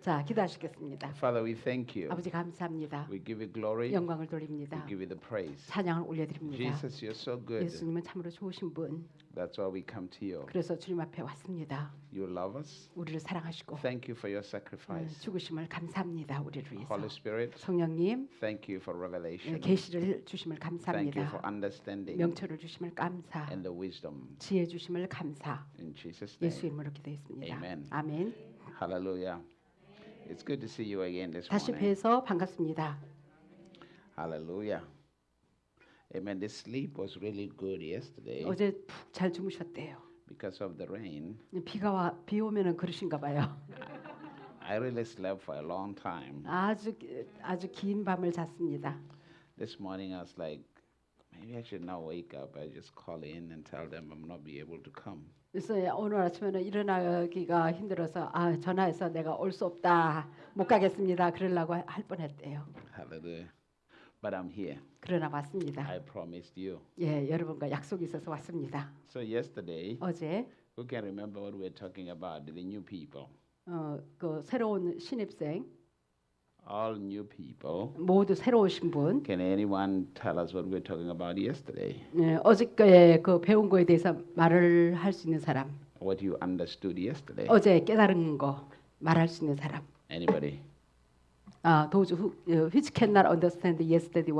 자, 기도하시겠습니다. Father, we thank you. 아버지 감사합니다. We give you glory. 영광을 We 돌립니다. give you the praise. 찬양을 올려드립니다. Jesus, you're so good. 예수님은 참으로 좋으신 분. That's why we come to you. 그래서 주님 앞에 왔습니다. You love us. 우리를 사랑하시고 Thank you for your sacrifice. 죽으심을 감사합니다. 우리를 위해서. Holy Spirit, 성령님, thank you for revelation. 계시를 주심을 Thank you for 감사합니다. understanding 명철을 주심을 감사. and the wisdom. 지혜 주심을 감사. In Jesus' name. 예수 이름으로 기도했습니다. Amen. 아멘. Hallelujah. It's good to see you again this 다시 morning. 뵈서 반갑습니다. Hallelujah. Amen. The sleep was really good yesterday 어제 푹 잘 주무셨대요. because of the rain. 비 오면은 그러신가 봐요. I really slept for a long time. 아주 긴 밤을 잤습니다. This morning I was like, maybe I should not wake up. I just call in and tell them I'm not be able to come. 그래서 오늘 아침에는 일어나기가 힘들어서 전화해서 내가 올 수 없다, 못 가겠습니다. 그러려고 할 뻔했대요. Hallelujah. But I'm here. 그러나 왔습니다. I promised you. 예, 여러분과 약속이 있어서 왔습니다. So yesterday, 어제 who can remember what we're talking about? The new people. 그 새로운 신입생 All new people. 모두 새로 오신 분, Can anyone tell us what we're talking about yesterday? 어저께 그 배운 거에 대해서 말을 할 수 있는 사람, What you understood yesterday? 어제 깨달은 거 말할 수 있는 사람. Anybody? Those which cannot understand yesterday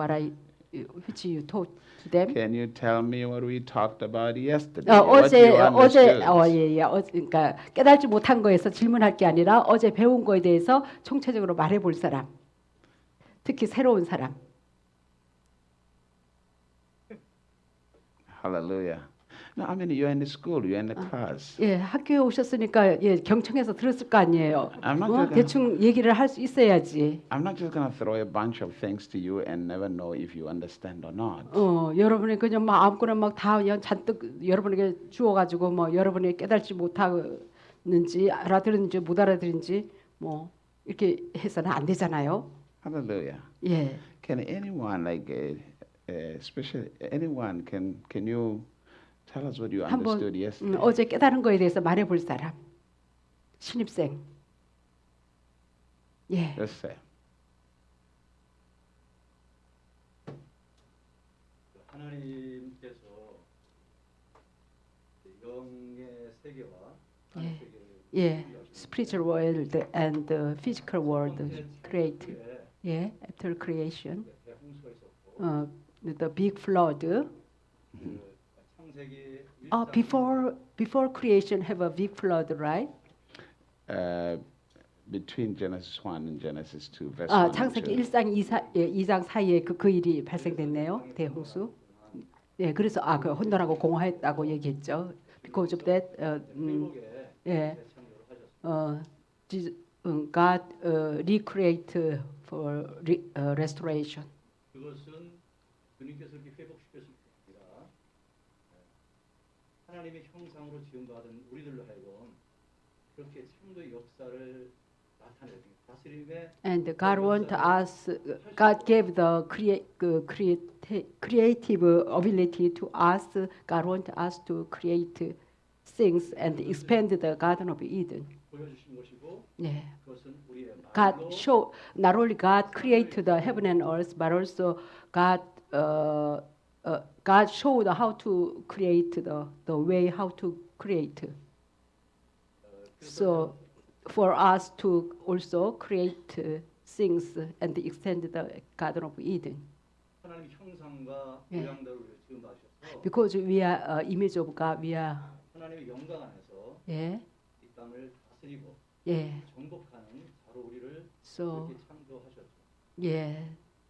which you taught to them. Can you tell me what we talked about yesterday? 어제 What you understood? 예. 그러니까 깨달지 못한 거에서 질문할 게 아니라 어제 배운 거에 대해서 총체적으로 말해 볼 사람. 특히 새로운 사람. Hallelujah. No, I mean you're in the school, you're in the class. 예, 학교에 오셨으니까 경청해서 들었을 거 아니에요. I'm not just gonna, 대충 얘기를 할 수 있어야지. I'm not just going to throw a bunch of things to you and never know if you understand or not. 여러분이 그냥 막 아무거나 막 다 그냥 잔뜩 여러분에게 주어가지고 뭐 여러분이 깨달지 못하는지 알아들은지 못 알아들은지 뭐 이렇게 해서는 안 되잖아요. Hallelujah. 예. Can anyone especially anyone can you tell us what you 한번 understood yesterday? 어제 깨달은 거에 대해서 말해 볼 사람. 신입생. 예. Let's say. 하나님께서 영의 세계와 예. 세계를 예. Spiritual world and the physical world create. 예. After creation. 대홍수가 있었고 The big flood. 그 창세기 Before creation have a big flood, right? Between Genesis 1 and Genesis 2, verse 1 and 창세기 2. 1장 2장 사이에 그 일이 발생됐네요. 대홍수. 예, 그래서 그 혼돈하고 공화했다고 얘기했죠. Because of that, 예, God recreate for restoration. 그것은 주님께서 이렇게 회복시켰을 게 아니라 하나님의 형상으로 지음받은 우리들로 하여금 그렇게 참도의 역사를 나타내는 다스림의 And God gave the creative ability to us. God want us to create things and expand the Garden of Eden. 보여주신 것이고 예. 그것은 우리의 God show not only God created the heaven and earth, but also God showed how to create the way how to create. So for us to also create things and extend the Garden of Eden. 하나님의 형상과 예. 모양대로 지음받으셔서 Because we are image of God, we are 하나님의 영광 안에서 예, 이 땅을 다스리고 예. 정복하는 바로 우리를 So 그렇게 창조하셨죠. yeah,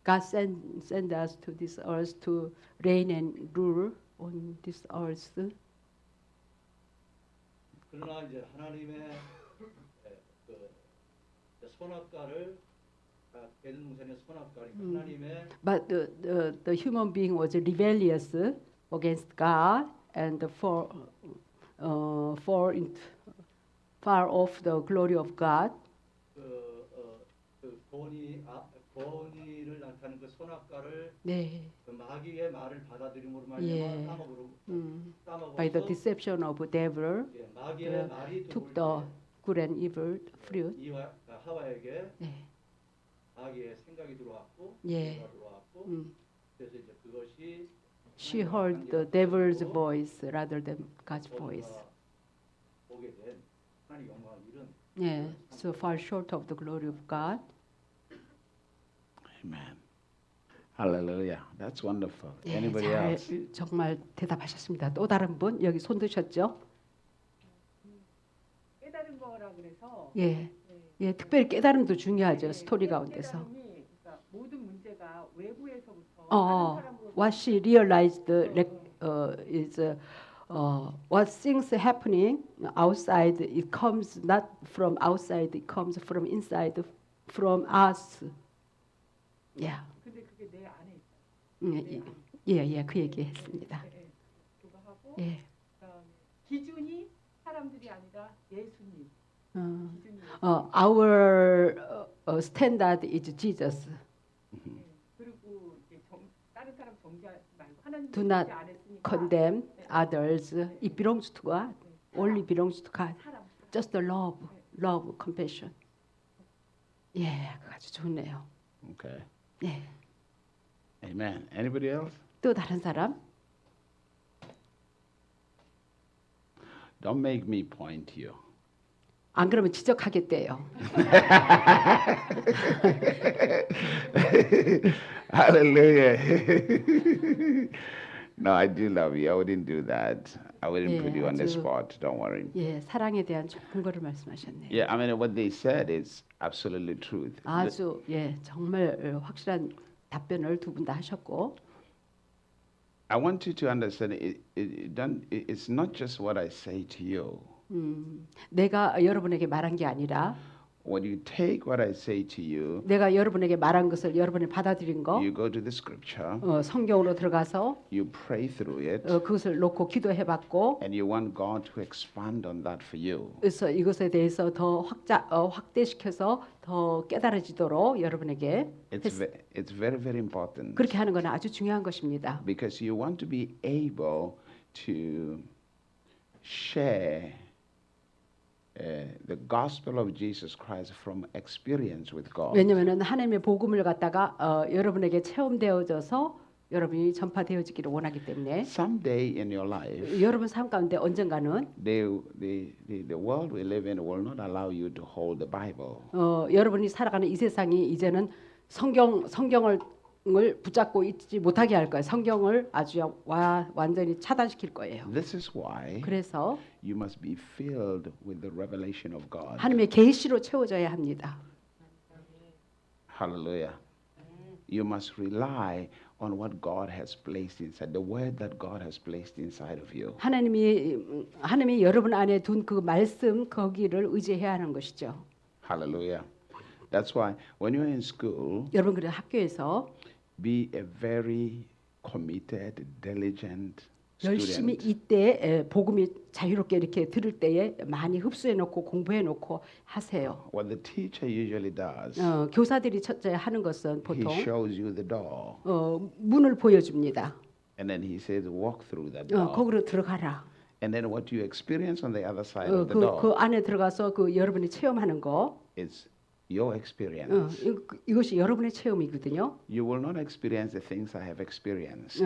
God send us to this earth to reign and rule on this earth. 그러나 이제 하나님의 그 선악과를 에덴 동산의 선악과니까 하나님의 But the human being was rebellious against God and far off the glory of God. 그 권위를 나타내는 그 선악과를 네. 그 마귀의 말을 받아들임으로 예. 말미암아 By the 따먹어서 deception of devil, 마귀의 말이 took the good and evil fruit. 이와 하와에게 예. 자기의 생각이 들어왔고 예. 죄가 들어왔고 그래서 이제 그것이 She heard the devil's voice rather than God's voice. 모두가 보게 된 하나님의 영광을 잃은 예. So far short of the glory of God. Amen. Hallelujah. That's wonderful. 예, Anybody 잘 else? 정말 대답하셨습니다. 또 다른 분 여기 손 드셨죠? 깨달은 거라 그래서 예. 예, 특별히 깨달음도 중요하죠. 네, 스토리 가운데서. 깨달음이 그러니까 모든 문제가 외부에서부터 어, 다른 사람으로부터 what she realized is what things happening outside. It comes not from outside. It comes from inside, from us. Yeah. 근데 그게 내 안에 있어요. 예, 그 얘기했습니다. 예, 예. 그거 하고 예. 그다음에 기준이 사람들이 아니라 예수님. 기준이 Our standard is Jesus. 예. 그리고 이제 다른 사람 정죄하지 말고 하나님 Do not 정죄 안 했으니까 Condemn others. It belongs to God. Only belongs to God. 사람 Just the love, compassion. 예, 그거 아주 좋네요. Okay. 예. Amen. Anybody else? 또 다른 사람? Don't make me point you. 안 그러면 지적하겠대요. Hallelujah. No, I do love you. I wouldn't do that. I wouldn't Yeah, put you on the 아주- spot. Don't worry. 예, 사랑에 대한 좋은 거를 말씀하셨네요. Yeah, I mean, what they said is absolutely truth. 아주 예, 정말 확실한 답변을 두 분 다 하셨고. I want you to understand it's not just what I say to you. 내가 여러분에게 말한 게 아니라 When you take what I say to you, 내가 여러분에게 말한 것을 여러분이 받아들인 거 you go to the scripture, 성경으로 들어가서 you pray through it, 그것을 놓고 기도해봤고 and you want God to expand on that for you. 그래서 이것에 대해서 더 확대시켜서 더 깨달아지도록 여러분에게 It's very, very important 그렇게 하는 건 아주 중요한 것입니다. because you want to be able to share the gospel of Jesus Christ from experience with God. 왜냐하면 하나님의 복음을 갖다가 여러분에게 체험되어져서 여러분이 전파되어지기를 원하기 때문에 Someday in your life, 여러분 삶 가운데 언젠가는 the world we live in will not allow you to hold the Bible. 여러분이 살아가는 이 세상이 이제는 성경을 붙잡고 있지 못하게 할 거예요. 성경을 아주 완전히 차단시킬 거예요. This is why 그래서 you must be filled with the revelation of God. 하나님의 계시로 채워져야 합니다. Hallelujah. You must rely on what God has placed inside, the word that God has placed inside of you. 하나님이 여러분 안에 둔 그 말씀 거기를 의지해야 하는 것이죠. Hallelujah. That's why when you're in school, 여러분 그래 학교에서 be a very committed, diligent 열심히 student. 이때 복음이 자유롭게 이렇게 들을 때에 많이 흡수해 놓고 공부해 놓고 하세요. What the teacher usually does, 교사들이 첫째 하는 것은 he 보통 shows you the door, 문을 보여줍니다. and then he says, walk through that door. 거기로 들어가라. And then what you experience on the other side of the door 그 안에 들어가서 그 여러분이 체험하는 거 is your experience. 이것이 여러분의 체험이거든요. You will not experience the things I have experienced.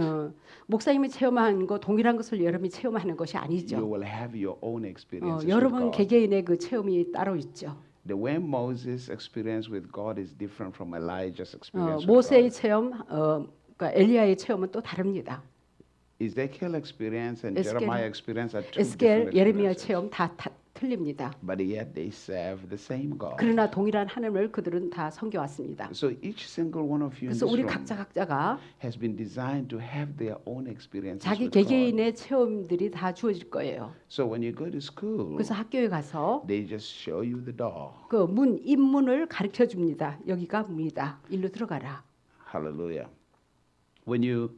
목사님이 체험한 거 동일한 것을 여러분이 체험하는 것이 You 아니죠. will have your own experiences with 여러분 God. 개개인의 그 체험이 따로 있죠. The way Moses' experience with God is different from Elijah's experience with 모세의 God. 체험, 그러니까 엘리야의 체험은 또 다릅니다. Ezekiel experience and 에스겔, Jeremiah experience are two 에스겔, different 예레미야 experiences. 체험 다 틀립니다. But yet they serve the same God. 그러나 동일한 하나님을 그들은 다 섬겨왔습니다. So each single one of you in 그래서 this 우리 room 각자가 has been designed to have their own experiences 자기 with God. 개개인의 체험들이 다 주어질 거예요. So when you go to school, 그래서 학교에 가서 they just show you the door. 그 문 입문을 가르쳐 줍니다. 여기가 문이다. 일로 들어가라. Hallelujah. When you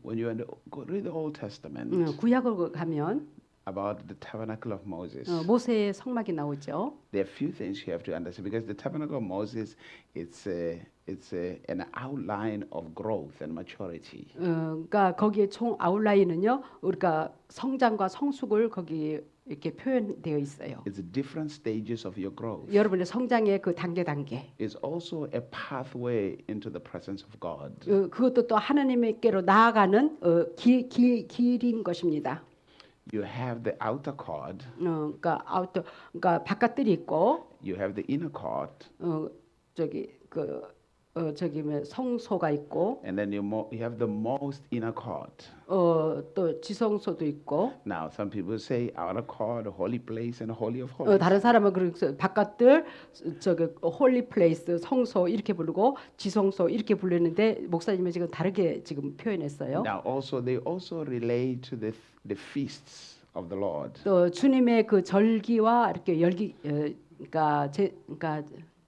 go read the Old Testament 구약을 가면 about the tabernacle of Moses, 모세의 성막이 나오죠. there are few things you have to understand because the tabernacle of Moses it's an outline of growth and maturity. 그러니까 거기에 총 아웃라인은요. 우리가 성장과 성숙을 거기 이렇게 표현되어 있어요. It's different stages of your growth. 여러분의 성장의 그 단계. It's also a pathway into the presence of God. 그것도 또 하나님께로 나아가는 길인 것입니다. You have the outer court, 그러니까 바깥들이 있고 you have the inner court, 저기 뭐 성소가 있고 and then you have the most inner court. 또 지성소도 있고 Now, some people say outer court, holy place, and holy of holies. 다른 사람은 그래서 바깥들 저기 홀리 플레이스 성소 이렇게 부르고 지성소 이렇게 부르는데 목사님은 지금 다르게 지금 표현했어요. Now, also they also relate to the feasts of the Lord. 또 주님의 그 절기와 이렇게 그러니까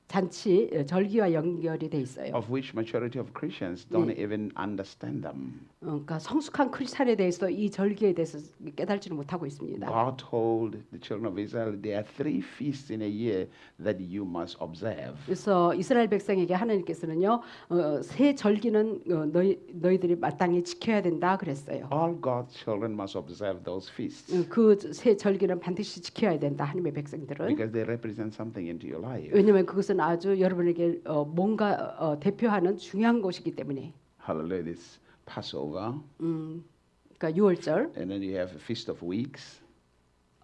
잔치 절기와 연결이 돼 있어요. Of which majority of Christians don't even understand them. 그러니까 성숙한 크리스찬에 대해서 이 절기에 대해서 깨달지를 못하고 있습니다. God told the children of Israel there are 3 feasts in a year that you must observe. 그래서 이스라엘 백성에게 하나님께서는요, 세 절기는 너희들이 마땅히 지켜야 된다 그랬어요. All God's children must observe those feasts 그 세 절기는 반드시 지켜야 된다 하나님의 백성들은. because they represent something into your life. 왜냐하면 그것은 아주 여러분에게 뭔가 대표하는 중요한 것이기 때문에. Hallelujah! This Passover, 그러니까 6월절, and then you have a Feast of Weeks,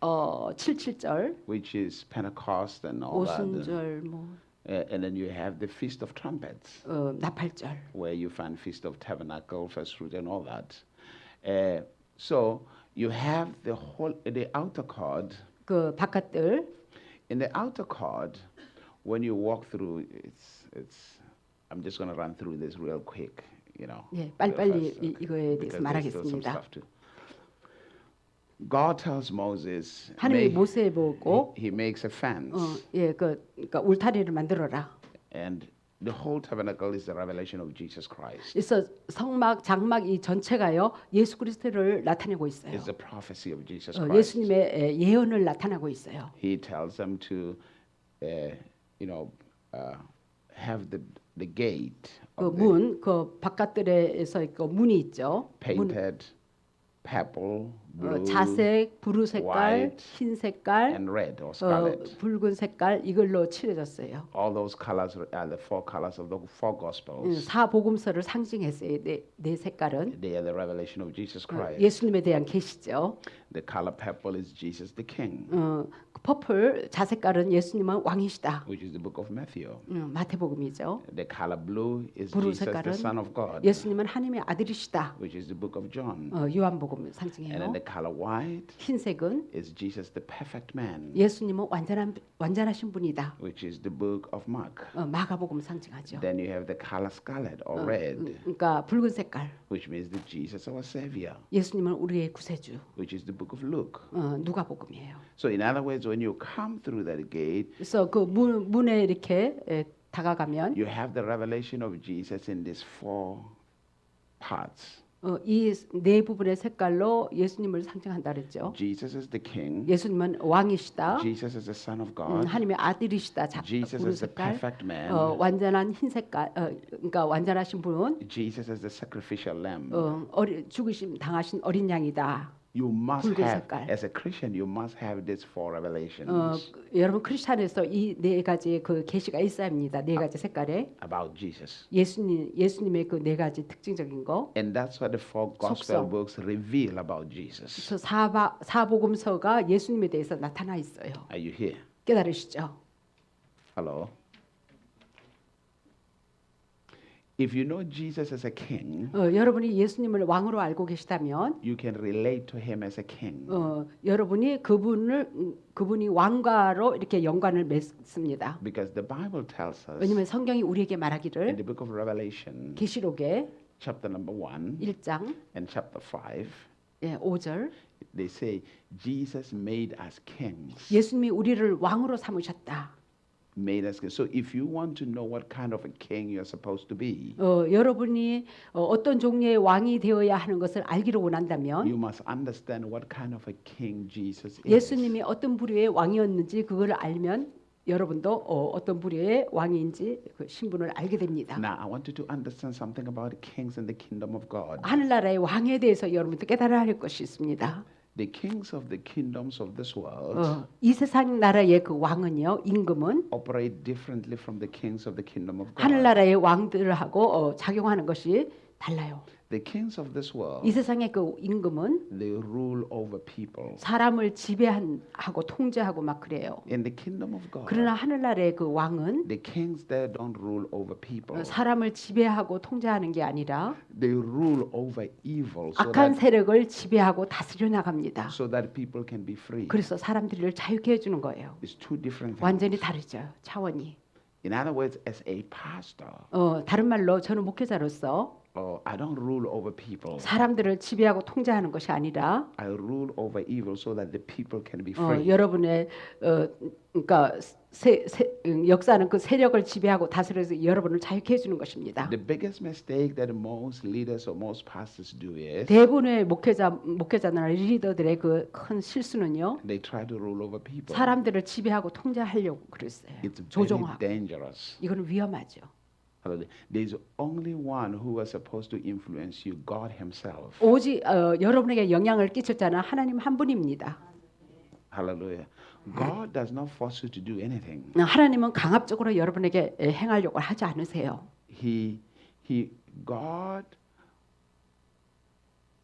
7.7절, which is Pentecost and all that. 오순절, 뭐 And then you have the Feast of Trumpets, 나팔절. where you find Feast of Tabernacle, First Fruit, and all that. So you have the outer court. 그 바깥들. In the outer court, when you walk through, I'm just going to run through this real quick, you know. 예, 빨리빨리 first, 이거에 대해서 because there's still some 말하겠습니다. stuff to. God tells Moses, 하나님이 모세에 보고 he makes a fence, 그러니까 울타리를 만들어라. and the whole tabernacle is the revelation of Jesus Christ. 그래서 성막, 장막 이 전체가요 예수 그리스도를 나타내고 있어요. It's the prophecy of Jesus Christ. 예수님의 예언을 나타내고 있어요. He tells them to, have the gate 그 of the 문, 그 바깥들에서 그 문이 있죠. 문, painted purple, blue, 자색, 브루 색깔, white, 흰 색깔, and red or scarlet. 붉은 색깔 이걸로 칠해졌어요. All those colors are the 4 colors of the 4 Gospels. 사복음서를 상징했어요. 네 색깔은 They are the revelation of Jesus Christ. 예수님에 대한 계시죠. The color purple is Jesus the King, 퍼플 자색깔은 예수님은 왕이시다. which is the book of Matthew. 마태복음이죠. The color blue is 브루 Jesus the 색깔은 Son of God, 예수님은 하나님의 아들이시다. which is the book of John. 요한복음을 And 상징해요. then the color white 흰색은 is Jesus the perfect man, 예수님은 완전하신 분이다. which is the book of Mark. 마가복음 상징하죠. Then you have the color scarlet or red, 그러니까 붉은 색깔. which means the Jesus our Savior, 예수님은 우리의 구세주. which is the book of Luke. 누가복음이에요. So in other words, when you come through that gate, 그래서 그 문에 이렇게 다가가면 you have the revelation of Jesus in these 4 parts. 이 네 부분의 색깔로 예수님을 상징한다 그랬죠. Jesus is the King. 예수님은 왕이시다. Jesus is the Son of God. 하나님의 아들이시다. Jesus 붉은 is the 색깔. perfect man. 완전한 흰 색깔. 그러니까 완전하신 분은 Jesus is the sacrificial lamb. 죽으심 당하신 어린 양이다. You must 붉은 have, 색깔. as a Christian, you must have these 4 revelations 여러분 크리스찬에서 이 네 가지의 그 계시가 있어야 합니다. 네 가지 색깔에 about Jesus. 예수님의 그 네 가지 특징적인 거. And that's what the 4 gospel books reveal about Jesus. 그래서 사복음서가 예수님에 대해서 나타나 있어요. Are you here? 깨달으시죠? Hello? If you know Jesus as a king, 여러분이 예수님을 왕으로 알고 계시다면 you can relate to him as a king. 여러분이 그분이 왕가로 이렇게 연관을 맺습니다. Because the Bible tells us 왜냐하면 성경이 우리에게 in 말하기를 the book of Revelation, 계시록에 chapter number 1 1장 and chapter 5, 5절 they say Jesus made us kings. 예수님이 우리를 왕으로 삼으셨다. Made us kings. So if you want to know what kind of a king you're supposed to be, 여러분이 어떤 종류의 왕이 되어야 하는 것을 알기를 원한다면 you must understand what kind of a king Jesus is. 예수님이 어떤 부류의 왕이었는지 그걸 알면 여러분도 어떤 부류의 왕인지 그 신분을 알게 됩니다. Now I want you to understand something about kings in the kingdom of God. 하늘나라의 왕에 대해서 여러분도 깨달아야 할 것이 있습니다. the kings of the kingdoms of this world 이 세상 나라의 그 왕은요, 임금은 operate differently from the kings of the kingdom of God. 하늘나라의 왕들하고 작용하는 것이 달라요. The kings of this 이 world, 세상의 그 임금은 they rule over people. 사람을 지배하고 통제하고 막 그래요. In the kingdom of God, 그러나 하늘나라의 그 왕은 the kings there don't rule over people. 사람을 지배하고 통제하는 게 아니라 They rule over evil 악한 세력을 지배하고 다스려 나갑니다. so that people can be free. 그래서 사람들을 자유케 해주는 거예요. It's two different things. 완전히 다르죠, 차원이. In other words, as a pastor, 다른 말로 저는 목회자로서 I don't rule over people. 사람들을 지배하고 통제하는 것이 아니라 I rule over evil so that the people can be free. 여러분의 그러니까 역사는 그 세력을 지배하고 다스려서 여러분을 자유케 해주는 것입니다. The biggest mistake that most leaders or most pastors do is 대부분의 목회자나 리더들의 그 큰 실수는요, they try to rule over people. 사람들을 지배하고 통제하려고 그랬어요. It's very 조종하고. dangerous. 이거는 위험하죠. There's only one who was supposed to influence you, God Himself. 오직 여러분에게 영향을 끼칠 자는 하나님 한 분입니다. Hallelujah. God does not force you to do anything. 하나님은 강압적으로 여러분에게 행하려고 하지 않으세요. God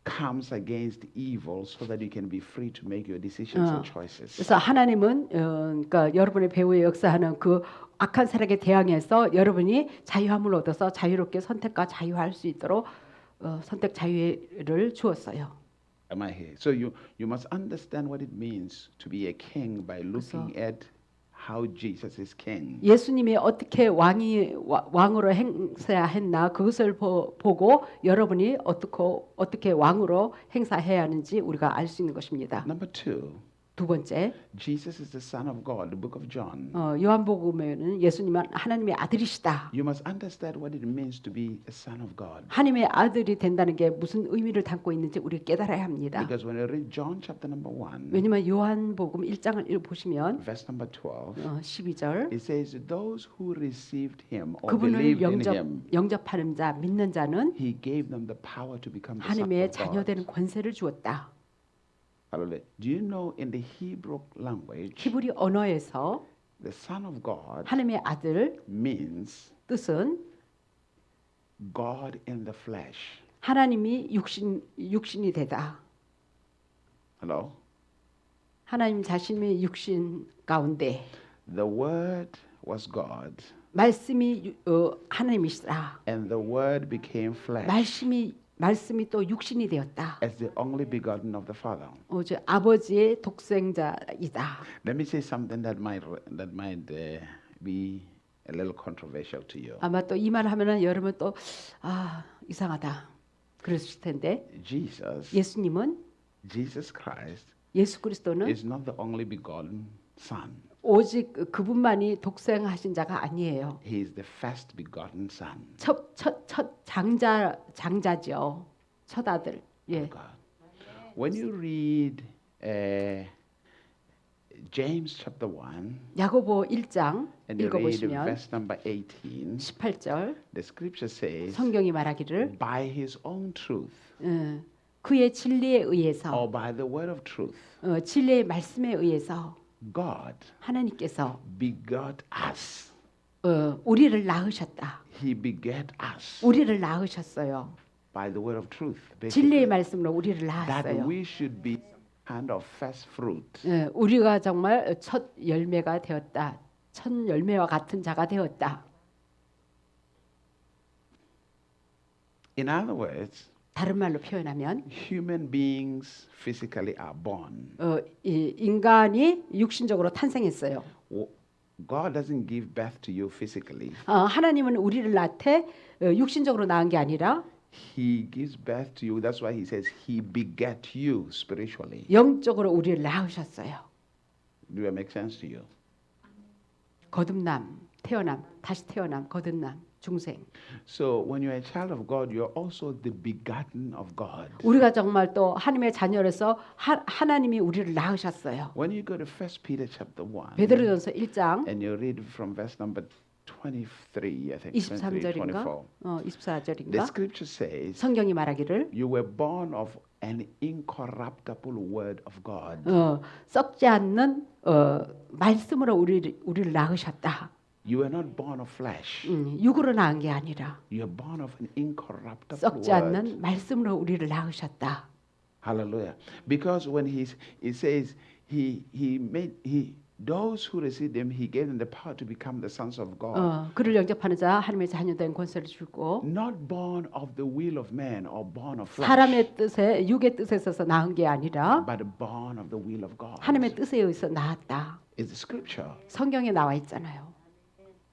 comes against evil so that you can be free to make your decisions and choices. 그래서 하나님은 그러니까 여러분의 배후에 역사하는 그 악한 세력에 대항해서 여러분이 자유함을 얻어서 자유롭게 선택과 자유할 수 있도록 선택 자유를 주었어요. Am I here? So you must understand what it means to be a king by looking at how Jesus is king. 예수님이 어떻게 왕으로 행사했나 그것을 보고 여러분이 어떻게 왕으로 행사해야 하는지 우리가 알 수 있는 것입니다. Number two, 두 번째, Jesus is the Son of God, the book of John. 요한복음에는 예수님은 하나님의 아들이시다. You must understand what it means to be a son of God. 하나님의 아들이 된다는 게 무슨 의미를 담고 있는지 우리가 깨달아야 합니다. Because when you read John chapter number 1, 왜냐하면 요한복음 1장을 보시면 verse number 12, 12절 it says, those who received him or 그분을 believed in him, 영접하는 자, 믿는 자는 he gave them the power to become the sons 하나님의 of God. 자녀되는 권세를 주었다. Hallelujah. Do you know in the Hebrew language, 히브리 언어에서 the Son of God 하나님의 아들 means 뜻은 God in the flesh. 하나님이 육신이 되다. Hello? 하나님 자신의 육신 가운데 The Word was God, 말씀이 하나님이시라. and the Word became flesh 말씀이 또 육신이 되었다. as the only begotten of the Father. 즉 아버지의 독생자이다. Let me say something that might be a little controversial to you. 아마 또 이 말 하면은 여러분 또 이상하다 그랬을 텐데 예수님은 Jesus Christ 예수 그리스도는 is not the only begotten Son. 오직 그분만이 독생하신 자가 아니에요. He is the first begotten Son. 첫 장자죠. 첫 아들. 예. of God. When you read James chapter 1 야고보 1장 and you read 읽어보시면 verse number 18, 18절 the scripture says, 성경이 말하기를 by his own truth 그의 진리에 의해서 or by the word of truth, 진리의 말씀에 의해서 God 하나님께서 begot us. 우리를 낳으셨다. He begat us 우리를 낳으셨어요. by the word of truth. 진리의 Basically, 말씀으로 우리를 that 낳았어요. we should be kind of first fruit. 우리가 정말 첫 열매가 되었다. 첫 열매와 같은 자가 되었다. In other words, 다른 말로 표현하면 human beings physically are born. 인간이 육신적으로 탄생했어요. God doesn't give birth to you physically. 하나님은 우리를 낳되 육신적으로 낳은 게 아니라 He gives birth to you. That's why he says he begat you spiritually. 영적으로 우리를 낳으셨어요. Do that make sense to you? 거듭남, 태어남, 다시 태어남, 거듭남, 중생. So when you're a child of God, you're also the begotten of God. 우리가 정말 또 하나님의 자녀로서 하나님이 우리를 낳으셨어요. When you go to 1 Peter chapter 1 베드로전서 1장 and you read from verse number 23, I think 23절인가? 24. The 24절인가? scripture says, 성경이 말하기를 you were born of an incorruptible word of God. 썩지 않는 말씀으로 우리를 낳으셨다. You are not born of flesh. 육으로 낳은 게 아니라 You are born of an incorruptible 썩지 word. 않는 말씀으로 우리를 낳으셨다. Hallelujah. Because when he says those who received him, he gave them the power to become the sons of God. 그를 영접하는 자 하나님의 자녀된 권세를 주고 Not born of the will of man or born of flesh, 사람의 뜻에 육의 뜻에 있어서 낳은 게 아니라 but born of the will of God. 하나님의 뜻에 의해서 낳았다. It's the scripture. 성경에 나와 있잖아요.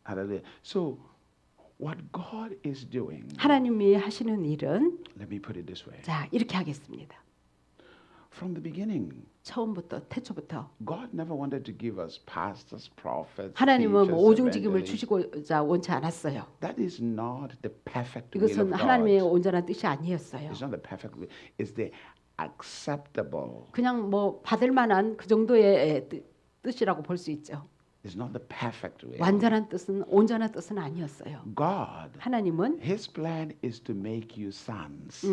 Hallelujah. So what God is doing, 하나님이 하시는 일은 let me put it this way. 자 이렇게 하겠습니다. From the beginning, 처음부터 태초부터 God never wanted to give us pastors, prophets, 하나님은 teachers, 오중직임을 evangelists. 주시고자 원치 않았어요. That is not the perfect will 이것은 of 하나님의 God. 온전한 뜻이 아니었어요. It's not the perfect will. It's the acceptable. 그냥 뭐 받을 만한 그 정도의 뜻이라고 볼 수 있죠. It's not the perfect will. 완전한 뜻은 온전한 뜻은 아니었어요. God, 하나님은 His plan is to make you sons.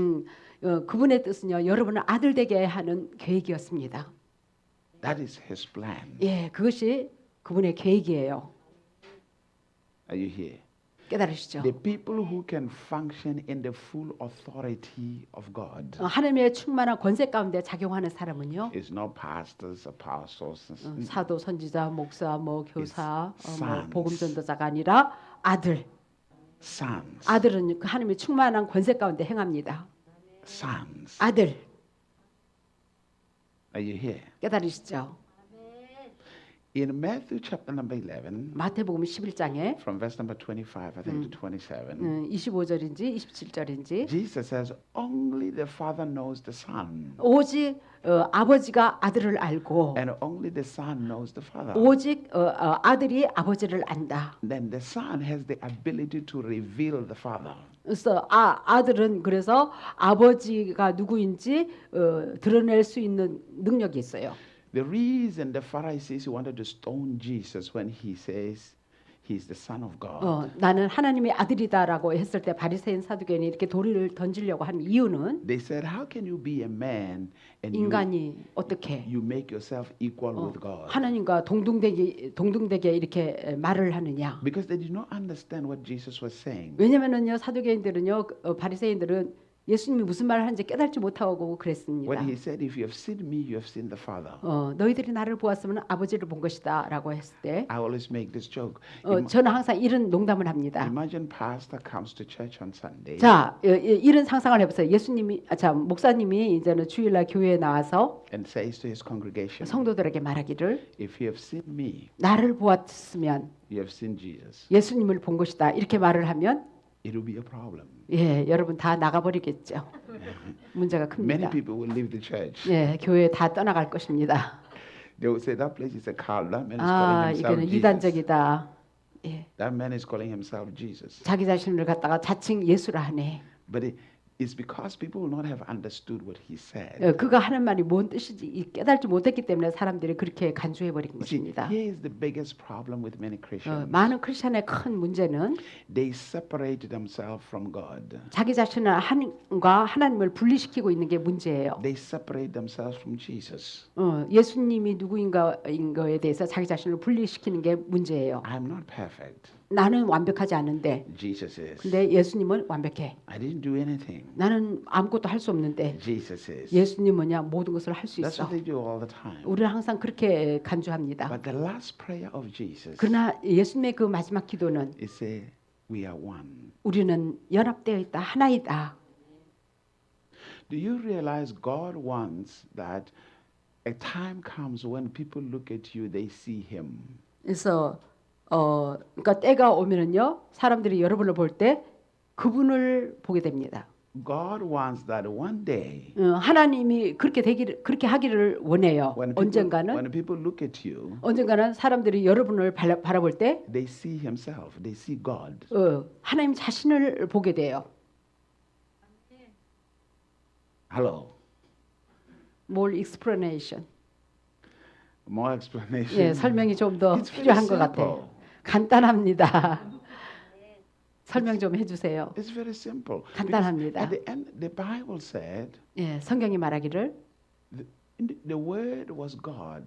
그분의 뜻은요 여러분을 아들 되게 하는 계획이었습니다. That is His plan. 예, 그것이 그분의 계획이에요. Are you here? 깨달으시죠? The people who can function in the full authority of God 하나님의 충만한 권세 가운데 작용하는 사람은요 is not pastors, apostles. 사도, 선지자, 목사, 뭐 교사, 뭐 sons. 복음 전도자가 아니라 아들. Sons. 아들은 그 하나님의 충만한 권세 가운데 행합니다. Sons. 아들. Are you here? 깨달으시죠? In Matthew chapter number 11, 마태복음 11장에 from verse number 25, I think, to 27, 25절인지 27절인지 Jesus says, only the Father knows the Son, 오직 아버지가 아들을 알고 and only the Son knows the Father. 오직 아들이 아버지를 안다. Then the Son has the ability to reveal the Father. 그래서 아들은 그래서 아버지가 누구인지 드러낼 수 있는 능력이 있어요. The reason the Pharisees wanted to stone Jesus when he says he's the Son of God, 나는 하나님의 아들이다라고 했을 때 바리새인 사두개인이 이렇게 돌을 던지려고 한 이유는 they said, how can you be a man and 인간이 어떻게 you make yourself equal with God? 하나님과 동등되게 이렇게 말을 하느냐? Because they did not understand what Jesus was saying. 왜냐면은요 사두개인들은요 바리새인들은 예수님이 무슨 말을 하는지 깨닫지 못하고 그랬습니다. When he said, if you have seen me, you have seen the Father. 너희들이 나를 보았으면 아버지를 본 것이다라고 했을 때 I always make this joke. 저는 항상 이런 농담을 합니다. Imagine pastor comes to church on Sunday. 자, 이런 상상을 해보세요. 목사님이 이제는 주일날 교회에 나와서 And says to his congregation, 성도들에게 말하기를 if you have seen me, 나를 보았으면 you have seen Jesus. 예수님을 본 것이다. 이렇게 말을 하면 It will be a problem. 예, 여러분 다 나가버리겠죠. 문제가 Many 큽니다. people will leave the church. 예, 교회 다 떠나갈 것입니다. They will say that place is a cult. That man is calling himself 이거는 Jesus. 이단적이다. 예, That man is calling himself Jesus. 자기 자신을 갖다가 자칭 예수라 하네. But it's because people will not have understood what he said. 그가 하는 말이 뭔 뜻인지 깨달지 못했기 때문에 사람들이 그렇게 간주해 버린 You see, 것입니다. here is the biggest problem with many Christians. 많은 크리스천의 큰 문제는 They separate themselves from God. 자기 자신을 하나님과 하나님을 분리시키고 있는 게 문제예요. They separate themselves from Jesus. 예수님이 누구인가인 거에 대해서 자기 자신을 분리시키는 게 문제예요. I'm not perfect. 나는 완벽하지 않은데, Jesus is. 근데 예수님은 완벽해. I didn't do anything. 나는 아무것도 할 수 없는데 Jesus is. 예수님은야 모든 것을 할 수 That's 있어. what they do all the time. 우리는 항상 그렇게 간주합니다. But the last prayer of Jesus 그러나 예수님의 그 마지막 기도는 is say, we are one. 우리는 연합되어 있다, 하나이다. Do you realize God wants that a time comes when people look at you, they see Him. 그래서 그러니까 때가 오면은요 사람들이 여러분을 볼 때 그분을 보게 됩니다. God wants that one day 하나님이 그렇게 하기를 원해요. when 언젠가는 people look at you, 사람들이 여러분을 바라볼 때 they see Himself, they see God. 하나님 자신을 보게 돼요. Hello. More explanation. More explanation. 예, 설명이 좀 더 It's very 필요한 것 simple. 같아요. 간단합니다. 설명 좀 해주세요. It's very simple. Because 간단합니다. at the end, the Bible said 예, 성경이 말하기를 the Word was God,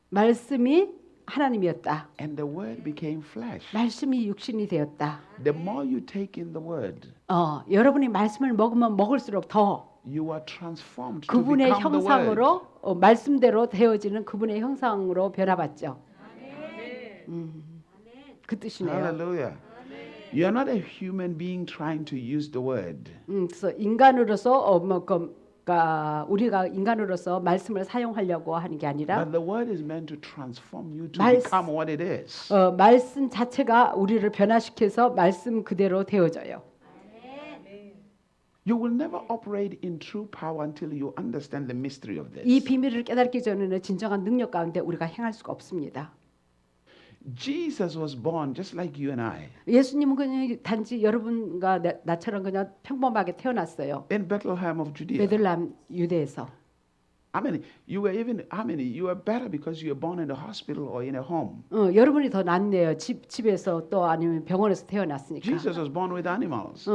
말씀이 하나님이었다. and the Word became flesh. 말씀이 육신이 되었다. The more you take in the Word, 여러분이 말씀을 먹으면 먹을수록 더 you are transformed to 그분의 become the Word. 형상으로 말씀대로 되어지는 그분의 형상으로 변화받죠. 그 뜻이네요. Hallelujah. You are not a human being trying to use the Word. 그래서 인간으로서 그러니까 우리가 인간으로서 말씀을 사용하려고 하는 게 아니라 But the Word is meant to transform you to 말- become what it is. 말씀 자체가 우리를 변화시켜서 말씀 그대로 되어져요. You will never operate in true power until you understand the mystery of 이 this. 비밀을 깨닫기 전에는 진정한 능력 가운데 우리가 행할 수가 없습니다. Jesus was born just like you and I 예수님은 그냥 단지 여러분과 나처럼 그냥 평범하게 태어났어요. in Bethlehem of Judea. 베들레헴 유대에서. I mean, you were better because you were born in a hospital or in a home. 여러분이 더 낫네요. 집에서 또 아니면 병원에서 태어났으니까. Jesus was born with animals.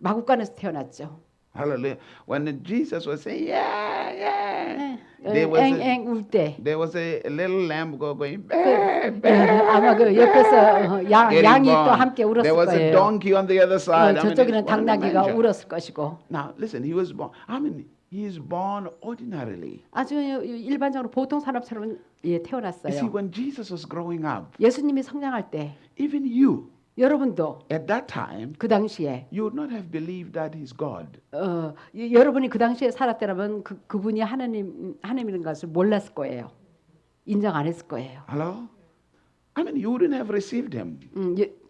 마국간에서 태어났죠. Hallelujah. When Jesus was saying, yeah, there was 앵앵 울 때. there was a little lamb going, 아마 그 옆에서 양이 또 함께 울었을 There was a 거예요. donkey on the other side. 저쪽에는 it's one in the 당나귀가 manger. 울었을 것이고. Now, listen, he was born. He is born ordinarily. 아주 일반적으로 보통 사람처럼 You see, 태어났어요. when Jesus was growing up, 예수님이 성장할 때 even you, 여러분도 at that time, 그 당시에 you would not have believed that he's God. 여러분이 그 당시에 살았더라면 그분이 하나님이라는 것을 몰랐을 거예요. 인정 안 했을 거예요. Hello? I mean, you wouldn't have received him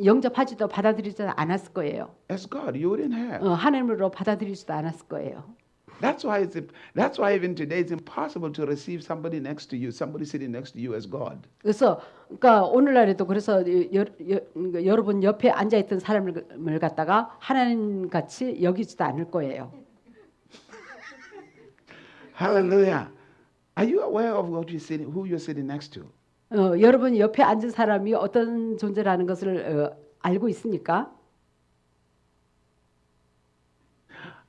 영접하지도 받아들이지도 않았을 거예요. as God. You wouldn't have. 하나님으로 받아들이지도 않았을 거예요. That's why even today it's impossible to receive somebody next to you, somebody sitting next to you as God. 그래서 그러니까 오늘날에도 그래서 여러분 옆에 앉아 있던 사람을 갖다가 하나님 같이 여기지도 않을 거예요. Hallelujah. Are you aware of who you're sitting next to? 여러분 옆에 앉은 사람이 어떤 존재라는 것을 알고 있습니까?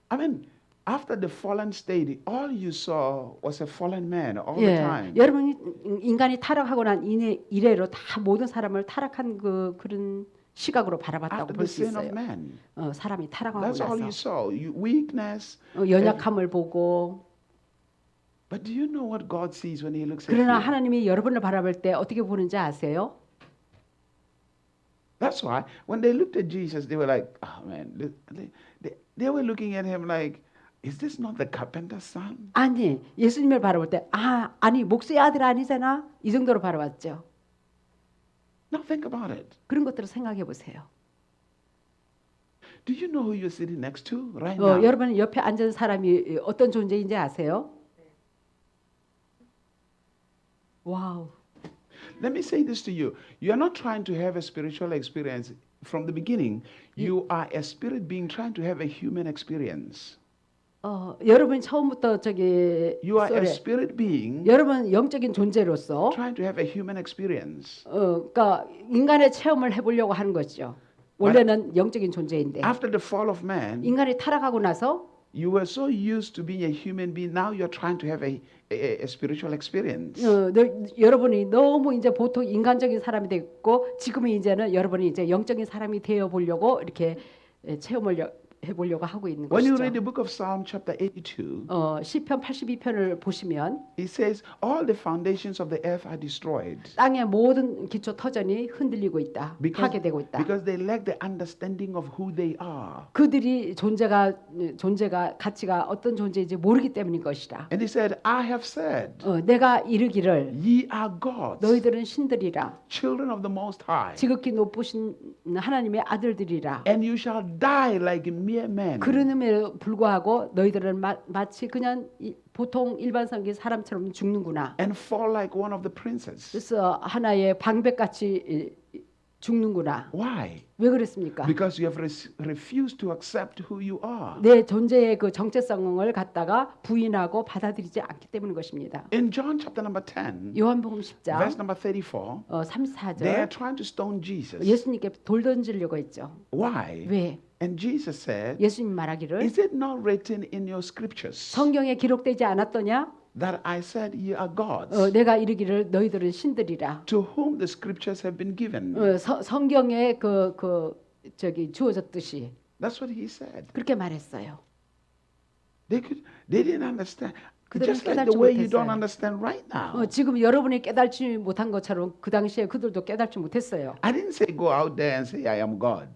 I mean, after the fallen state, all you saw was a fallen man all the time. 여러분 인간이 타락하고 난 이래로 다 모든 사람을 타락한 그런 시각으로 바라봤다고 After the 볼 수 sin of 있어요. man. 사람이 타락하고 That's all you 나서 saw. Weakness. 연약함을 보고. But do you know what God sees when He looks at 그러나 you? 하나님이 여러분을 바라볼 때 어떻게 보는지 아세요? That's why when they looked at Jesus, they were like, "Oh man," they were looking at him like, "Is this not the carpenter's son?" 아니 예수님을 바라볼 때 아니 목수의 아들 아니잖아 이 정도로 바라봤죠. Now think about it. 그런 것들을 생각해 보세요. Do you know who you're sitting next to right now? 여러분 옆에 앉은 사람이 어떤 존재인지 아세요? 와우. Let me say this to you. You are not trying to have a spiritual experience from the beginning. You are a spirit being trying to have a human experience. 여러분 처음부터 You are a spirit being 여러분 영적인 존재로서 trying to have a human experience. 그러니까 인간의 체험을 해보려고 하는 거죠. 원래는 영적인 존재인데 After the fall of man, 인간이 타락하고 나서 you were so used to being a human being. Now you're trying to have a spiritual experience. 여러분이 너무 이제 보통 인간적인 사람이 됐고 지금은 이제는 여러분이 이제 영적인 사람이 되어 보려고 이렇게 체험을 해보려고 하고 있는 When you 것이죠. read the book of Psalm chapter 82, 시편 82편을 보시면 it says, all the foundations of the earth are destroyed 땅의 모든 기초 터전이 흔들리고 있다, 파괴되고 있다. because they lack the understanding of who they are. 그들이 존재가 가치가 어떤 존재인지 모르기 때문인 것이다. And he said, I have said, 내가 이르기를 ye are gods, 너희들은 신들이라, children of the Most High, 지극히 높으신 하나님의 아들들이라. and you shall die like mere men. 그러므로 불구하고 너희들은 마치 그냥 보통 일반적인 사람처럼 죽는구나. And fall like one of the princes. 그래서 하나의 방백같이 죽는구나. Why? 왜 그랬습니까? Because you have refused to accept who you are. 내 존재의 그 정체성을 갖다가 부인하고 받아들이지 않기 때문인 것입니다. In John chapter number 10, 요한복음 10장 verse number 34, 3, they are 4절 trying to stone Jesus. 예수님께 돌 던지려고 했죠. Why? 왜? And Jesus said, 예수님 말하기를 is it not written in your scriptures 성경에 기록되지 않았더냐? that I said ye are gods, 내가 이르기를 너희들은 신들이라. to whom the scriptures have been given? 성경에 저기 주어졌듯이 That's what he said. 그렇게 말했어요. They didn't understand. 그들은 Just like 깨닫지 the way you don't 못했어요. understand right now. 지금 여러분이 깨달지 못한 것처럼 그 당시에 그들도 깨달지 못했어요. I didn't say go out there and say I am God.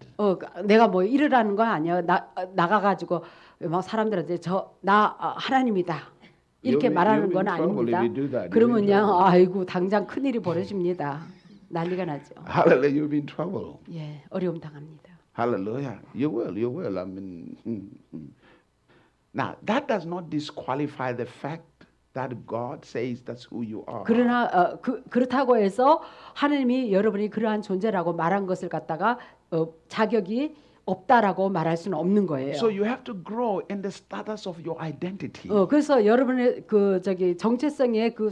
내가 뭐 이르라는 거 아니야. 나가가지고 막 사람들한테 나 하나님이다. 이렇게 You'll be 말하는 건 in trouble 아닙니다. if you do that. You'll be in 그러면요, trouble. 아이고 당장 큰 일이 벌어집니다. 난리가 나죠. Hallelujah, you'll be in trouble. 예, 어려움 당합니다. Hallelujah. You will. I mean, now that does not disqualify the fact that God says that's who you are. 그러나 그렇다고 해서 하나님이 여러분이 그러한 존재라고 말한 것을 갖다가 자격이 없다라고 말할 수는 없는 거예요. So you have to grow in the status of your identity. 그래서 여러분의 정체성의 그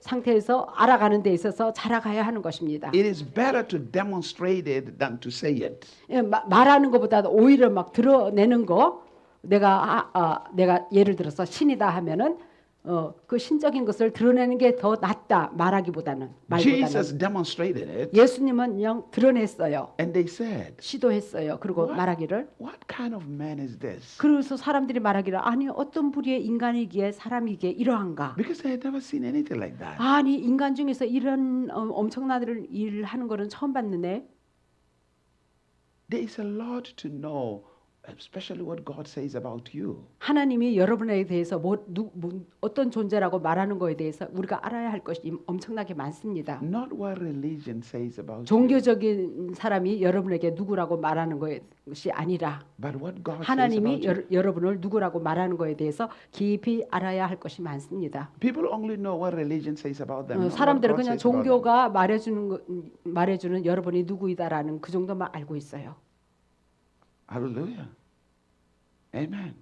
상태에서 알아가는 데 있어서 자라가야 하는 것입니다. It is better to demonstrate it than to say it. 예, 말하는 것보다 오히려 막 드러내는 거. 내가 예를 들어서 신이다 하면은 그 신적인 것을 드러내는 게 더 낫다 말하기보다는 Jesus demonstrated it, 예수님은 그냥 드러냈어요. and they said, 시도했어요. 그리고 What? 말하기를 "What kind of man is this?" 그래서 사람들이 말하기를 아니 어떤 부류의 인간이기에 사람이기에 이러한가? Because they had never seen anything like that. 아니 인간 중에서 이런 엄청난 일을 하는 거는 처음 봤는데 There is a lot to know, especially what God says about you. 하나님이 여러분에 대해서 어떤 존재라고 말하는 거에 대해서 우리가 알아야 할 것이 엄청나게 많습니다. Not what religion says about you, 종교적인 사람이 여러분에게 누구라고 말하는 것이 아니라 but what God says 하나님이 about you. 여러분을 누구라고 말하는 거에 대해서 깊이 알아야 할 것이 많습니다. People only know what religion says about them. not what 사람들은 God 그냥 says about them. 종교가 말해주는 여러분이 누구이다라는 그 정도만 알고 있어요. Hallelujah. Amen.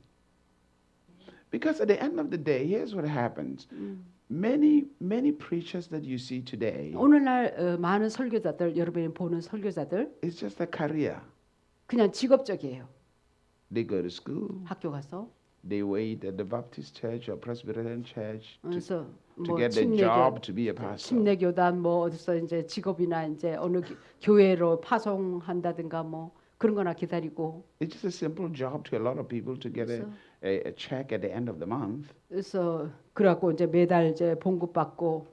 Because at the end of the day, here's what happens. Many preachers that you see today, 오늘날 많은 설교자들, 여러분이 보는 설교자들 it's just a career. 그냥 직업적이에요. They go to school, 학교 가서 they wait at the Baptist church or Presbyterian church 그래서 to 뭐 get the job to be a pastor. 침례교단 뭐 어디서 이제 직업이나 이제 어느 교회로 파송한다든가 뭐 그런 거나 기다리고 It's just a simple job to a lot of people to get a check at the end of the month. 그래서 그래갖고 이제 매달 이제 봉급 받고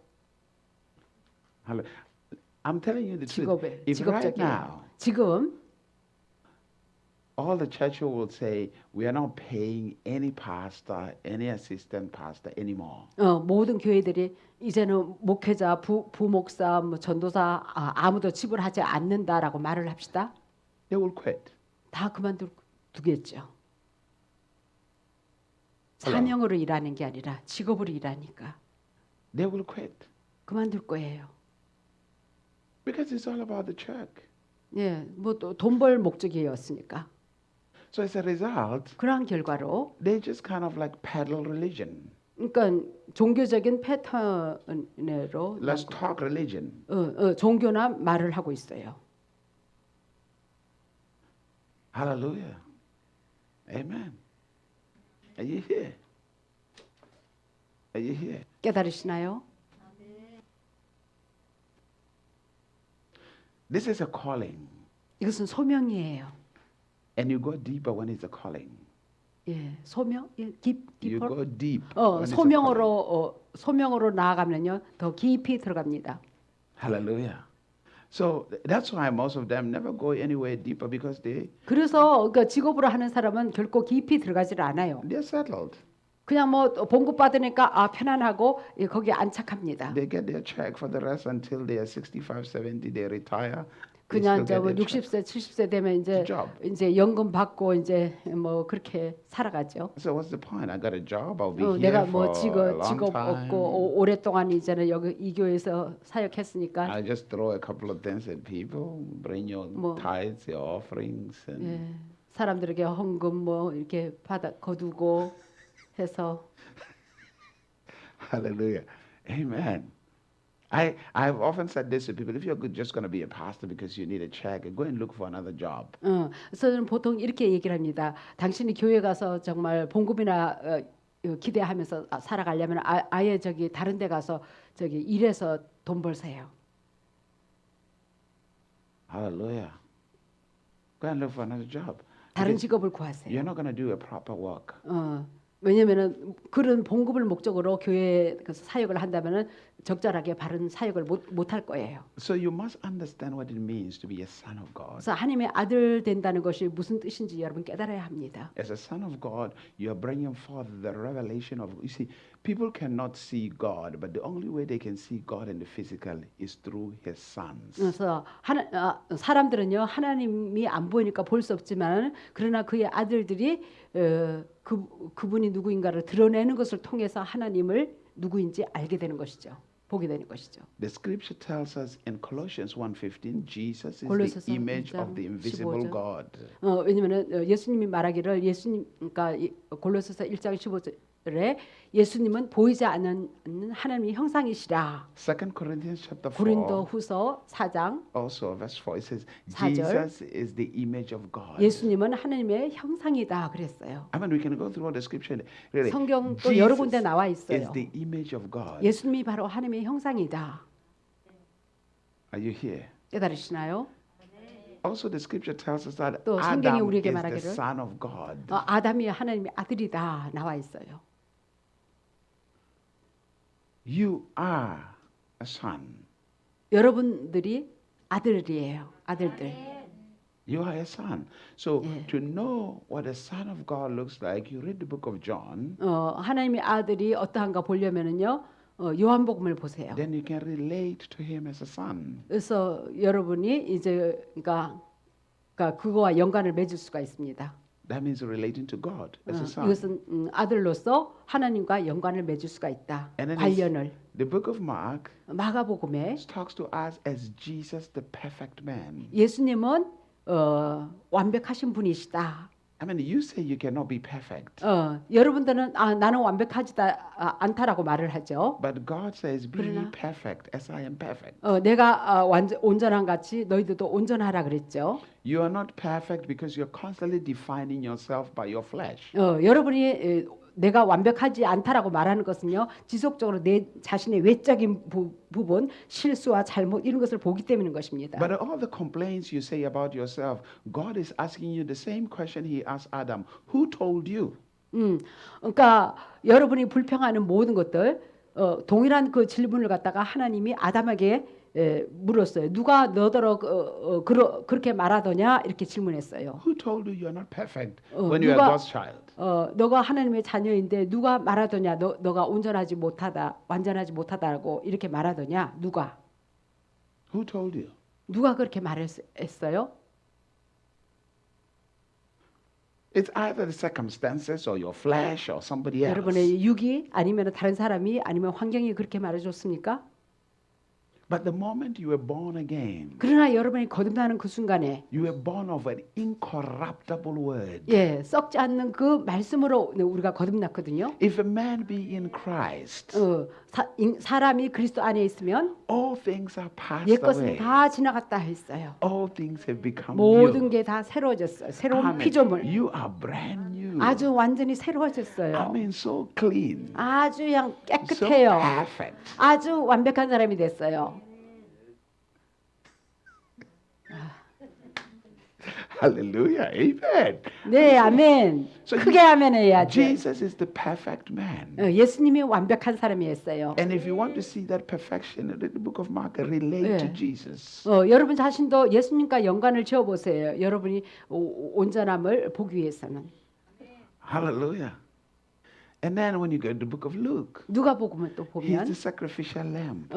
I'm telling you the truth. 직업에 If right 직업적이에요. now 지금 all the church will say we are not paying any pastor, any assistant pastor anymore. 모든 교회들이 이제는 목회자, 부목사, 뭐 전도사 아무도 지불하지 않는다라고 말을 합시다. They will quit. 다 그만두겠죠. 사명으로 일하는 게 아니라 직업으로 일하니까 They will quit 그만둘 거예요. because it's all about the check. 예, 뭐 또 돈 벌 목적이었으니까. So as a result, 그러한 결과로 they just kind of like peddle religion. 그러니까 종교적인 패턴으로 Let's talk religion. 종교나 말을 하고 있어요. Hallelujah. Amen. Are you here? Are you here? 깨달으시나요? This is a calling. 이것은 소명이에요. And you go deeper when it's a calling. 예, 소명, 예, You deeper. go deep. when it's a calling. 소명으로 나아가면요 더 깊이 들어갑니다. Hallelujah. So that's why most of them never go anywhere deeper because 그래서 그러니까 직업으로 하는 사람은 결코 깊이 들어가지를 않아요. they're settled. 그냥 뭐 봉급 받으니까 편안하고 거기에 안착합니다. They get their check for the rest until they are 65, 70, they retire. 그냥 still 저 get a check. 60세, 70세 되면 이제 Job. 연금 받고 이제 뭐 그렇게 살아가죠. So what's the point? I got a job. I'll be 내가 here 뭐 for a long 직업 time. 없고 오랫동안 이제는 여기 이 교회에서 사역했으니까 I'll just throw a couple of things at people. Bring your 뭐, tithes, your offerings, and 예, 사람들에게 헌금 뭐 이렇게 받아 거두고 해서 hallelujah, amen. I've often said this to people: if you're just going to be a pastor because you need a check, go and look for another job. 그래서 저는 보통 이렇게 얘기를 합니다. 당신이 교회 가서 정말 봉급이나 기대하면서 살아가려면 아예 저기 다른 데 가서 저기 일해서 돈 벌세요. Hallelujah. Go and look for another job. 다른 Because 직업을 구하세요. you're not going to do a proper work. 왜냐면은 그런 봉급을 목적으로 교회에 사역을 한다면은 적절하게 바른 사역을 못 할 거예요. So you must understand what it means to be a son of God. 그래서 하나님의 아들 된다는 것이 무슨 뜻인지 여러분 깨달아야 합니다. As a son of God, you are bringing forth the revelation of. You see, people cannot see God, but the only way they can see God in the physical is through His sons. 그래서 사람들은요 하나님이 안 보이니까 볼 수 없지만 그러나 그의 아들들이 그분이 누구인가를 드러내는 것을 통해서 하나님을 누구인지 알게 되는 것이죠. 보게 되는 것이죠. The scripture tells us in Colossians 1:15, Jesus is 골로새서 the image of the 1장 invisible 15절. God. 왜냐면은 예수님이 말하기를 그러니까 골로새서 1장 15절에 예수님은 보이지 않는 하나님의 형상이시라. 2 Corinthians chapter 4, 고린도후서 4장 also verse 4, it says, 4절. Jesus is the image of God. 예수님은 하나님의 형상이다 그랬어요. I mean, we can go through all the scripture. Really, 성경 또 여러 군데 Jesus 나와 is 있어요. the image of God. 예수님이 바로 하나님의 형상이다. Are you here? 깨달으시나요? Also, the scripture tells us that 또 성경이 Adam 우리에게 is the 말하기를 son of God. 아담이 하나님의 아들이다 나와 있어요. You are a son. 여러분들이 아들이에요. 아들들. You are a son. So 예. to know what a son of God looks like, you read the book of John. 하나님의 아들이 어떠한가 보려면은요. 요한복음을 보세요. Then you can relate to him as a son. 그래서 여러분이 이제 그러니까 그거와 연관을 맺을 수가 있습니다. That means relating to God as a son. 이것은 아들로서 하나님과 연관을 맺을 수가 있다. And then 관련을. the book of Mark 마가복음에 talks to us as Jesus, the perfect man. 예수님은 완벽하신 분이시다. I mean, you say you cannot be perfect, 여러분들은 나는 완벽하지 않다라고 말을 하죠. but God says, "Be ye 그러나- perfect as I am perfect." 내가 온전한 같이 너희들도 온전하라 그랬죠. You are not perfect because you're constantly defining yourself by your flesh. 여러분이 내가 완벽하지 않다라고 말하는 것은요. 지속적으로 내 자신의 외적인 부분, 실수와 잘못 이런 것을 보기 때문인 것입니다. But all the complaints you say about yourself, God is asking you the same question He asked Adam: Who told you? 그러니까 여러분이 불평하는 모든 것들 동일한 그 질문을 갖다가 하나님이 아담에게 물었어요. 누가 너더러 그렇게 말하더냐 이렇게 질문했어요. Who told you you're not perfect 어, when you are 누가- God's child? 너가 하나님의 자녀인데 누가 말하더냐 너가 온전하지 못하다 완전하지 못하다고 이렇게 말하더냐 누가 Who told you? 누가 그렇게 말했어요? It's either the circumstances or your flesh or somebody else. 여러분의 육이 아니면 다른 사람이 아니면 환경이 그렇게 말해줬습니까? But the moment you were born again, 그러나 여러분이 거듭나는 그 순간에 you were born of an incorruptible word. 썩지 않는 그 말씀으로 우리가 거듭났거든요. If a man be in Christ, 사람이 그리스도 안에 있으면 all things are passed 옛 것은 away. 다 지나갔다 했어요. All things have become 모든 new. 게 다 새로워졌어요. 새로운 Amen. 피조물. You are brand new. 아주 완전히 I 새로워졌어요. mean, so clean, 아주 그냥 so 깨끗해요. perfect. 아주 완벽한 사람이 됐어요. Hallelujah. Amen. 네, 아멘. So 크게 아멘 해야지. Jesus is the perfect man. 예수님이 완벽한 사람이었어요. And if you want to see that perfection, read the book of Mark, relate to 네. Jesus. 여러분 자신도 예수님과 연관을 지어보세요. 여러분이 온전함을 보기 위해서는. Hallelujah. And then when you go to the book of Luke, 누가복음을 또 he's 보면 the sacrificial lamb.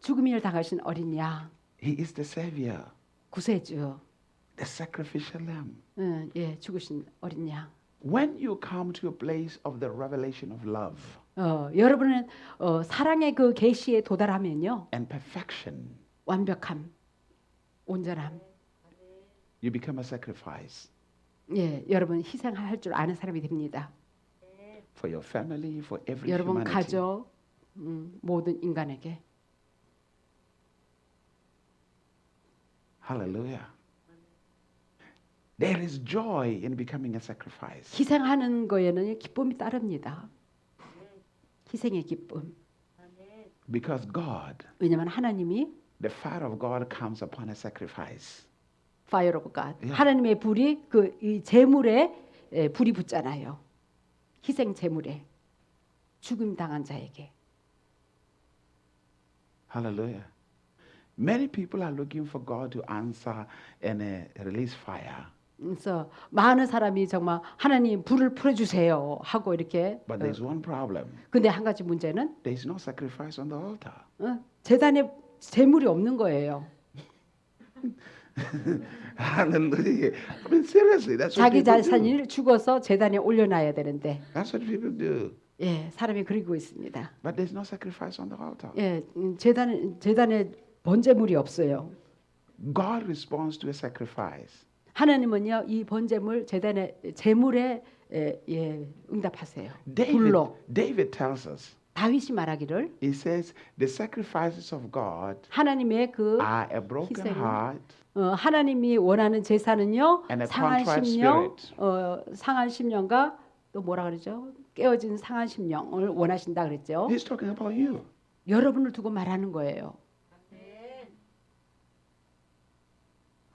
죽음을 당하신 어린 양. He is the savior. 구세주, the sacrificial lamb. 예, 죽으신 어린 양. When you come to a place of the revelation of love 여러분은 사랑의 그 계시에 도달하면요, and perfection, 완벽함, 온전함. you become a sacrifice 예, 여러분 희생할 줄 아는 사람이 됩니다. for your family, for every 여러분 humanity. 가족, 모든 인간에게. Hallelujah. There is joy in becoming a sacrifice. 희생하는 거에는 기쁨이 따릅니다. 희생의 기쁨. Because God, 왜냐하면 하나님이 the fire of God comes upon a sacrifice. Fire of God. 예. 하나님의 불이 그 이 제물에 불이 붙잖아요. 희생 제물에 죽임 당한 자에게. Hallelujah. Many people are looking for God to answer and release fire. 그래서 많은 사람이 정말 하나님 불을 풀어주세요 하고 이렇게. But there's one problem. 근데 한 가지 문제는 There's no sacrifice on the altar. 제단에 제물이 없는 거예요. Hallelujah. I mean, seriously, that's what 자기 people do. 자신을 죽어서 제단에 올려놔야 되는데, That's what people do. 예, 사람이 그리고 있습니다. But there's no sacrifice on the altar. 예, 제단에 번제물이 없어요. God responds to a sacrifice. 하나님은요 이 번제물 제단의 제물에 응답하세요. David, 불로. David tells us, 다윗이 말하기를 he says, the sacrifices of God 하나님의 그 are a broken 희생은 heart 하나님이 원하는 제사는요 and a 상한 contrite 심령, spirit. 상한 심령과 또 뭐라 그러죠? 깨어진 상한 심령을 원하신다 그랬죠. He's talking about you. 여러분을 두고 말하는 거예요.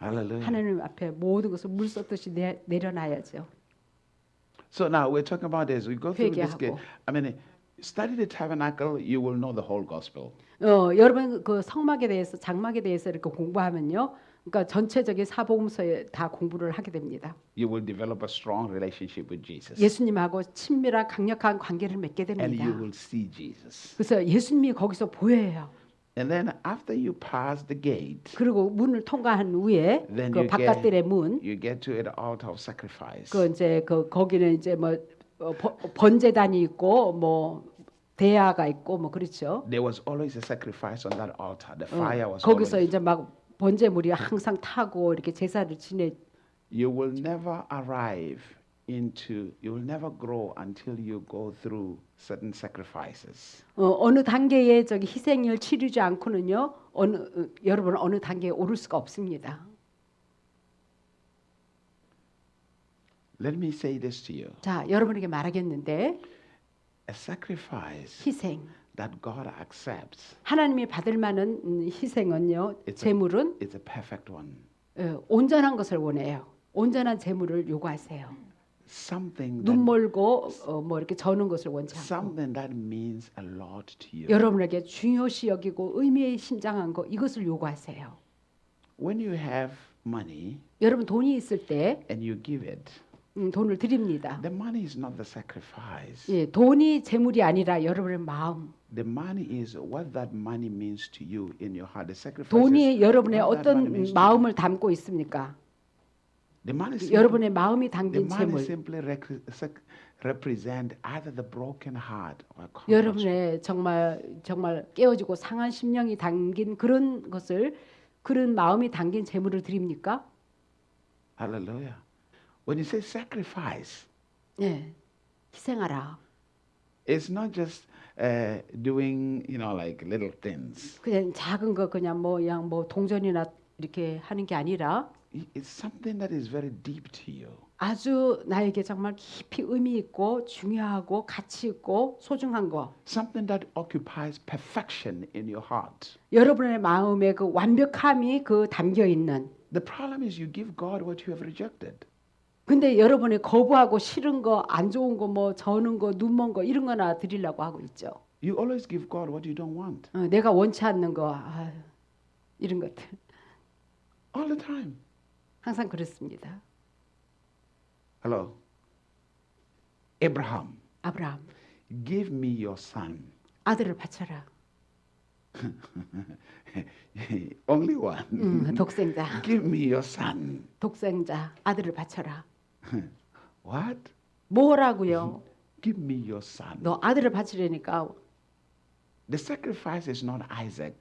Hallelujah. 하나님 앞에 모든 것을 물 쏟듯이 내려놔야죠. So now we're talking about this. We go through this. 회개하고. I mean, study the tabernacle, you will know the whole gospel. 여러분 그 성막에 대해서 장막에 대해서 이렇게 공부하면요. 그러니까 전체적인 사복음서에 다 공부를 하게 됩니다. You will develop a strong relationship with Jesus. 예수님하고 친밀한 강력한 관계를 맺게 And 됩니다. you will see Jesus. 그래서 예수님이 거기서 보여요. And then after you pass the gate, 그리고 문을 통과한 후에 Then 그 you 바깥들의 문, you get to the altar of sacrifice. 그 이제 그 거기는 이제 뭐 번제단이 있고 뭐 대야가 있고 뭐 그렇죠. There was always a sacrifice on that altar. The fire was 거기서 always. 이제 막 번제물이 항상 타고 이렇게 제사를 지내. You will never arrive into, you will never grow until you go through certain sacrifices. 어느 단계에 저기 희생을 치르지 않고는요. 여러분 어느 단계에 오를 수가 없습니다. Let me say this to you. 자, 여러분에게 말하겠는데 A sacrifice 희생, that God accepts 하나님이 받을 만한 희생은요. 제물은 is a perfect one. 온전한 것을 원해요. 온전한 제물을 요구하세요. Something 눈 that, 멀고 뭐 이렇게 저는 것을 원치 않고 something that means a lot to you. 여러분에게 중요시 여기고 의미에 심장한 거 이것을 요구하세요. When you have money 여러분 돈이 있을 때 and you give it, 돈을 드립니다. the money is not the sacrifice. 예, 돈이 제물이 아니라 여러분의 마음. The money is what that money means to you in your heart. The sacrifice 돈이 is 여러분의 what that money 어떤 means to you. 마음을 담고 있습니까? The money 여러분의 마음이 the 담긴 money 제물. simply represent either the broken heart or a contrite spirit. 여러분의 정말 깨어지고 상한 심령이 담긴 그런 것을 그런 마음이 담긴 제물을 드립니까? Hallelujah. When you say sacrifice, 예, 희생하라. it's not just doing, like little things. 그냥 작은 거 그냥 뭐 동전이나 이렇게 하는 게 아니라 It's something that is very deep to you. 아주 나에게 정말 깊이 의미 있고 중요하고 가치 있고 소중한 거. Something that occupies perfection in your heart. 여러분의 마음에 그 완벽함이 그 담겨 있는. The problem is you give God what you have rejected. 근데 여러분이 거부하고 싫은 거, 안 좋은 거, 뭐 저는 거, 눈먼 거 이런 거나 드리려고 하고 있죠. You always give God what you don't want. 내가 원치 않는 거, 이런 것들 All the time. 항상 그렇습니다. Hello. Abraham, 아브라함, give me your son. 아들을 바쳐라. Only one. 독생자, Give me your son. 독생자 아들을 바쳐라. What? 뭐라고요? Give me your son. 너 아들을 바치려니까 The sacrifice is not Isaac.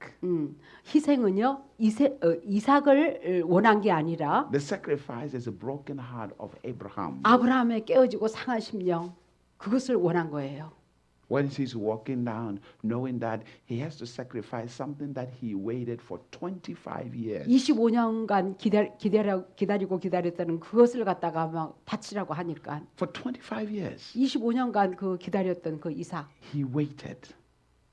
희생은요 이삭을 원한 게 아니라 The sacrifice is a broken heart of Abraham. 아브라함의 깨어지고 상한 심령 그것을 원한 거예요. When he's walking down, knowing that he has to sacrifice something that he waited for 25 years. 25년간 기다리고 기다렸다는 그것을 갖다가 막 바치라고 하니까 For 25 years, 25년간 그 기다렸던 그 이삭 he waited.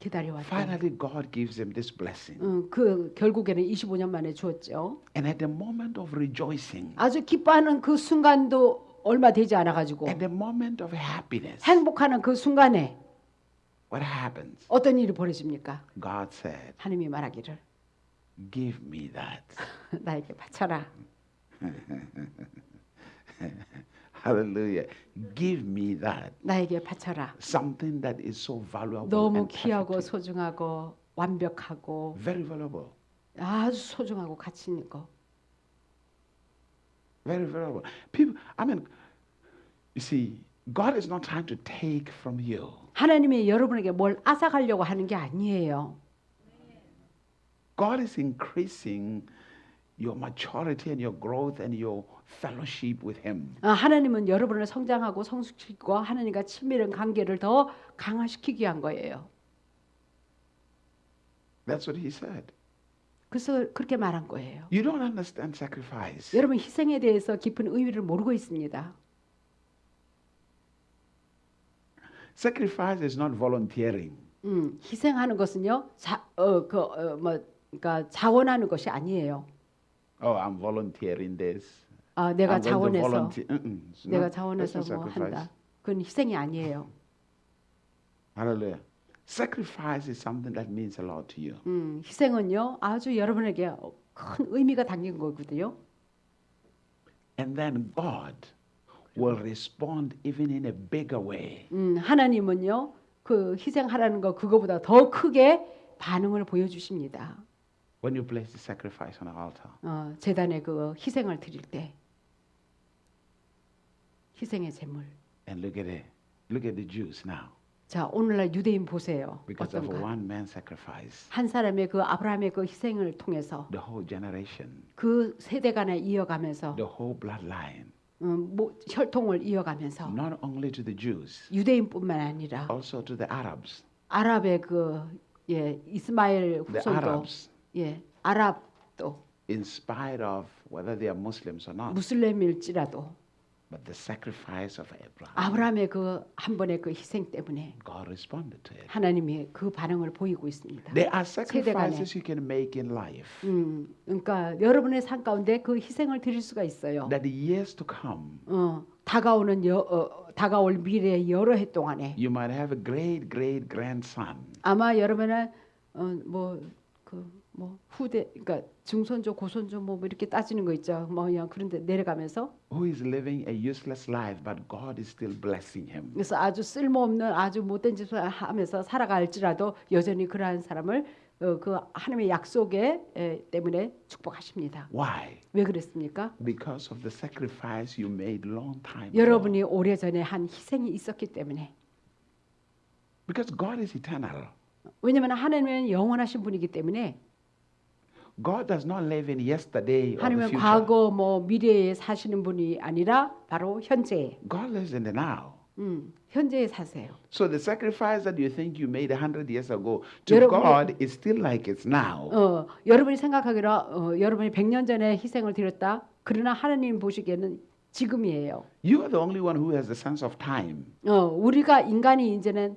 기다려왔다. Finally, God gives him this blessing. 그 결국에는 25년 만에 주었죠. And at the moment of rejoicing, 아주 기뻐하는 그 순간도 얼마 되지 않아 가지고 at the moment of happiness, 행복하는 그 순간에 what happens? 어떤 일이 벌어집니까? God said, 하나님이 말하기를 give me that. 나에게 바쳐라. Hallelujah. Give me that. 나에게 바쳐라. Something that is so valuable 너무 and 귀하고 perfect. 소중하고 완벽하고 Very valuable. 아주 소중하고 가치 있는 거. Very valuable. People, I mean, you see, God is not trying to take from you. 하나님이 여러분에게 뭘 앗아가려고 하는 게 아니에요. God is increasing your maturity and your growth and your fellowship with Him. 하나님은 여러분을 성장하고 성숙시키고 하나님과 친밀한 관계를 더 강화시키기 위한 거예요. That's what He said. 그래서 그렇게 말한 거예요. You don't understand sacrifice. 여러분 희생에 대해서 깊은 의미를 모르고 있습니다. Sacrifice is not volunteering. 희생하는 것은요, 그러니까 자원하는 것이 아니에요. Oh, I'm volunteering this. 내가 I'm going to 자원해서 volunteer. It's 내가 not- 자원해서 that's not 뭐 sacrifice. 한다. 그건 희생이 아니에요. Hallelujah. Sacrifice is something that means a lot to you. 희생은요, 아주 여러분에게 큰 의미가 담긴 거거든요. And then God will respond even in a bigger way. 하나님은요, 그 희생하라는 거 그거보다 더 크게 반응을 보여주십니다. When you place the sacrifice on the altar. 제단에 그 희생을 드릴 때 희생의 제물. And look at it. Look at the Jews now. 자, 오늘날 유대인 보세요. Because of a 어떤가? one man sacrifice, 한 사람의 그 아브라함의 그 희생을 통해서 the whole generation, 그 세대간에 이어가면서 the whole bloodline, 혈통을 이어가면서 not only to the Jews, 유대인뿐만 아니라 also to the Arabs. 아랍의 이스마엘 The 후손도 Arabs, 아랍도 in spite of whether they are Muslims or not, 무슬림일지라도 but the sacrifice of Abraham, 아브라함의 그 한 번의 그 희생 때문에 God responded to it. 하나님이 그 반응을 보이고 있습니다. There are sacrifices you can make in life 그러니까 여러분의 삶 가운데 그 희생을 드릴 수가 있어요. that the years to come, 다가올 미래의 여러 해 동안에 you might have a great grandson 아마 여러분은 후대, 그러니까 중손주, 고손주 뭐 이렇게 따지는 거 있죠. 뭐 그냥 그런데 내려가면서 who is living a useless life, but God is still blessing him. 그래서 아주 쓸모없는 아주 못된 짓을 하면서 살아갈지라도 여전히 그러한 사람을 그 하나님의 약속에 때문에 축복하십니다. Why? 왜 그랬습니까? Because of the sacrifice you made long time ago. 여러분이 오래전에 한 희생이 있었기 때문에. Because God is eternal. 왜냐하면 하나님은 영원하신 분이기 때문에 God does not live in yesterday or the 하나님은 future. 과거 미래에 사시는 분이 아니라 바로 현재에 God lives in the now. 현재에 사세요. So the sacrifice that you think you made 100 years ago, to 여러분이- God, is still like it's now. 여러분이 생각하기로 여러분이 100년 전에 희생을 드렸다. 그러나 하나님 보시기에는 지금이에요. You are the only one who has the sense of time. 우리가 인간이 이제는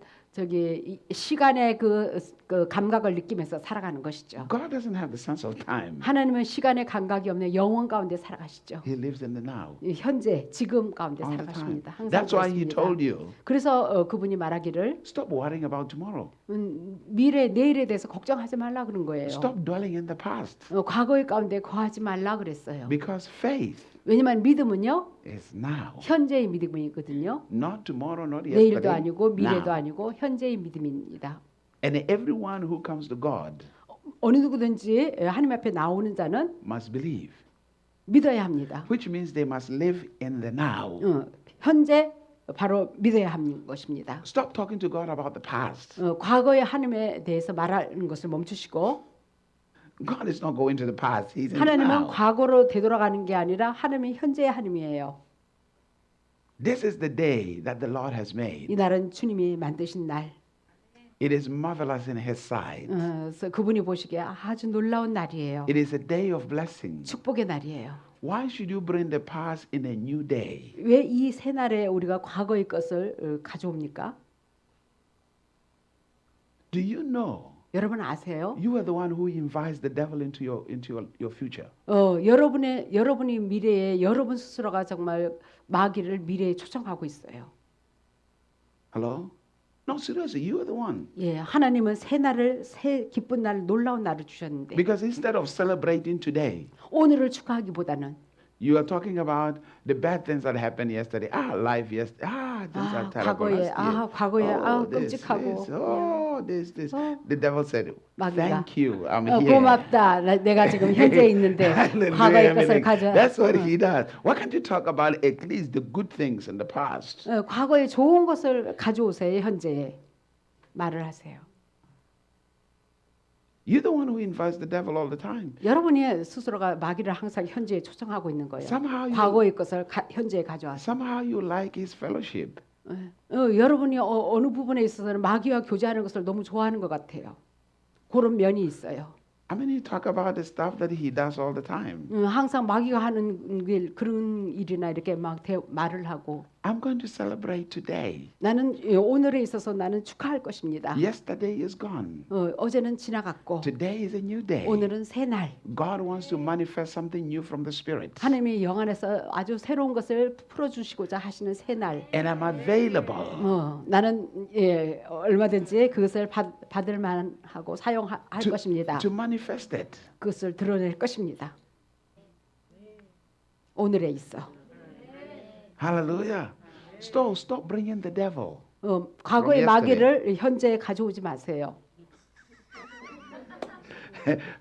시간의 그 감각을 느끼면서 살아가는 것이죠. God doesn't have the sense of time. 하나님은 시간의 감각이 없는 영원 가운데 살아가시죠. He lives in the now. 현재, 지금 가운데 All the time. 살아가십니다. 항상 That's why He 그렇습니다. told you, 그래서 그분이 말하기를 stop worrying about tomorrow. 내일에 대해서 걱정하지 말라 그런 거예요. Stop dwelling in the past. 과거의 가운데 거하지 말라 그랬어요. Because faith 왜냐면 믿음은요, is now. 현재의 믿음이거든요. Not tomorrow, not 내일도 yesterday. 아니고 미래도 now. 아니고 현재의 믿음입니다. And everyone who comes to God 어느 누구든지 하나님 앞에 나오는 자는 must believe, 믿어야 합니다. which means they must live in the now. 현재 바로 믿어야 하는 것입니다. Stop talking to God about the past. 과거의 하나님에 대해서 말하는 것을 멈추시고 God is not going to the past. He's in the 하나님은 now. 과거로 되돌아가는 게 아니라 하나님이 현재의 하나님이에요. This is the day that the Lord has made. 이 날은 주님이 만드신 날. It is marvelous in His sight. 그래서 그분이 보시기에 아주 놀라운 날이에요. It is a day of blessing. 축복의 날이에요. Why should you bring the past in a new day? 왜 이 새 날에 우리가 과거의 것을 가져옵니까? Do you know 여러분 아세요? you are the one who invites the devil into your future? 여러분이 미래에 여러분 스스로가 정말 마귀를 미래에 초청하고 있어요. Hello? No, seriously, you are the one. 예, 하나님은 새 날을 새 기쁜 날 놀라운 날을 주셨는데 Because instead of celebrating today, 오늘을 축하하기보다는 you are talking about the bad things that happened yesterday. Life yesterday. Things are terrible. 과거에 this, 끔찍하고. this. The devil said, 마귀가, thank you, I'm here. 고맙다. 내가 지금 현재 있는데 Hallelujah, 과거의 것을 everything. 가져. That's what he does. Why can't you talk about at least the good things in the past? 과거에 좋은 것을 가져오세요. 현재에 말을 하세요. You're the one who invites the devil all the time. 여러분이 스스로가 마귀를 항상 현재에 초청하고 있는 거예요. 과거의 것을 현재에 가져와서. Somehow you like his fellowship. 여러분이 어느 부분에 있어서는 마귀와 교제하는 것을 너무 좋아하는 것 같아요. 그런 면이 있어요. I mean, you talk about the stuff that he does all the time. 항상 마귀가 하는 그런 일이나 이렇게 막 말을 하고. I'm going to celebrate today. 나는 오늘에 있어서 나는 축하할 것입니다. Yesterday is gone. 어제는 지나갔고 Today is a new day. 오늘은 새 날. God wants to manifest something new from the Spirit. 하나님이 영 안에서 아주 새로운 것을 풀어주시고자 하시는 새 날. And I'm available 나는 얼마든지 그것을 받을 만하고 사용할 것입니다. to manifest it. 그것을 드러낼 것입니다. 오늘에 있어. Hallelujah. Stop bringing the devil. 과거의 마귀를 현재에 가져오지 마세요.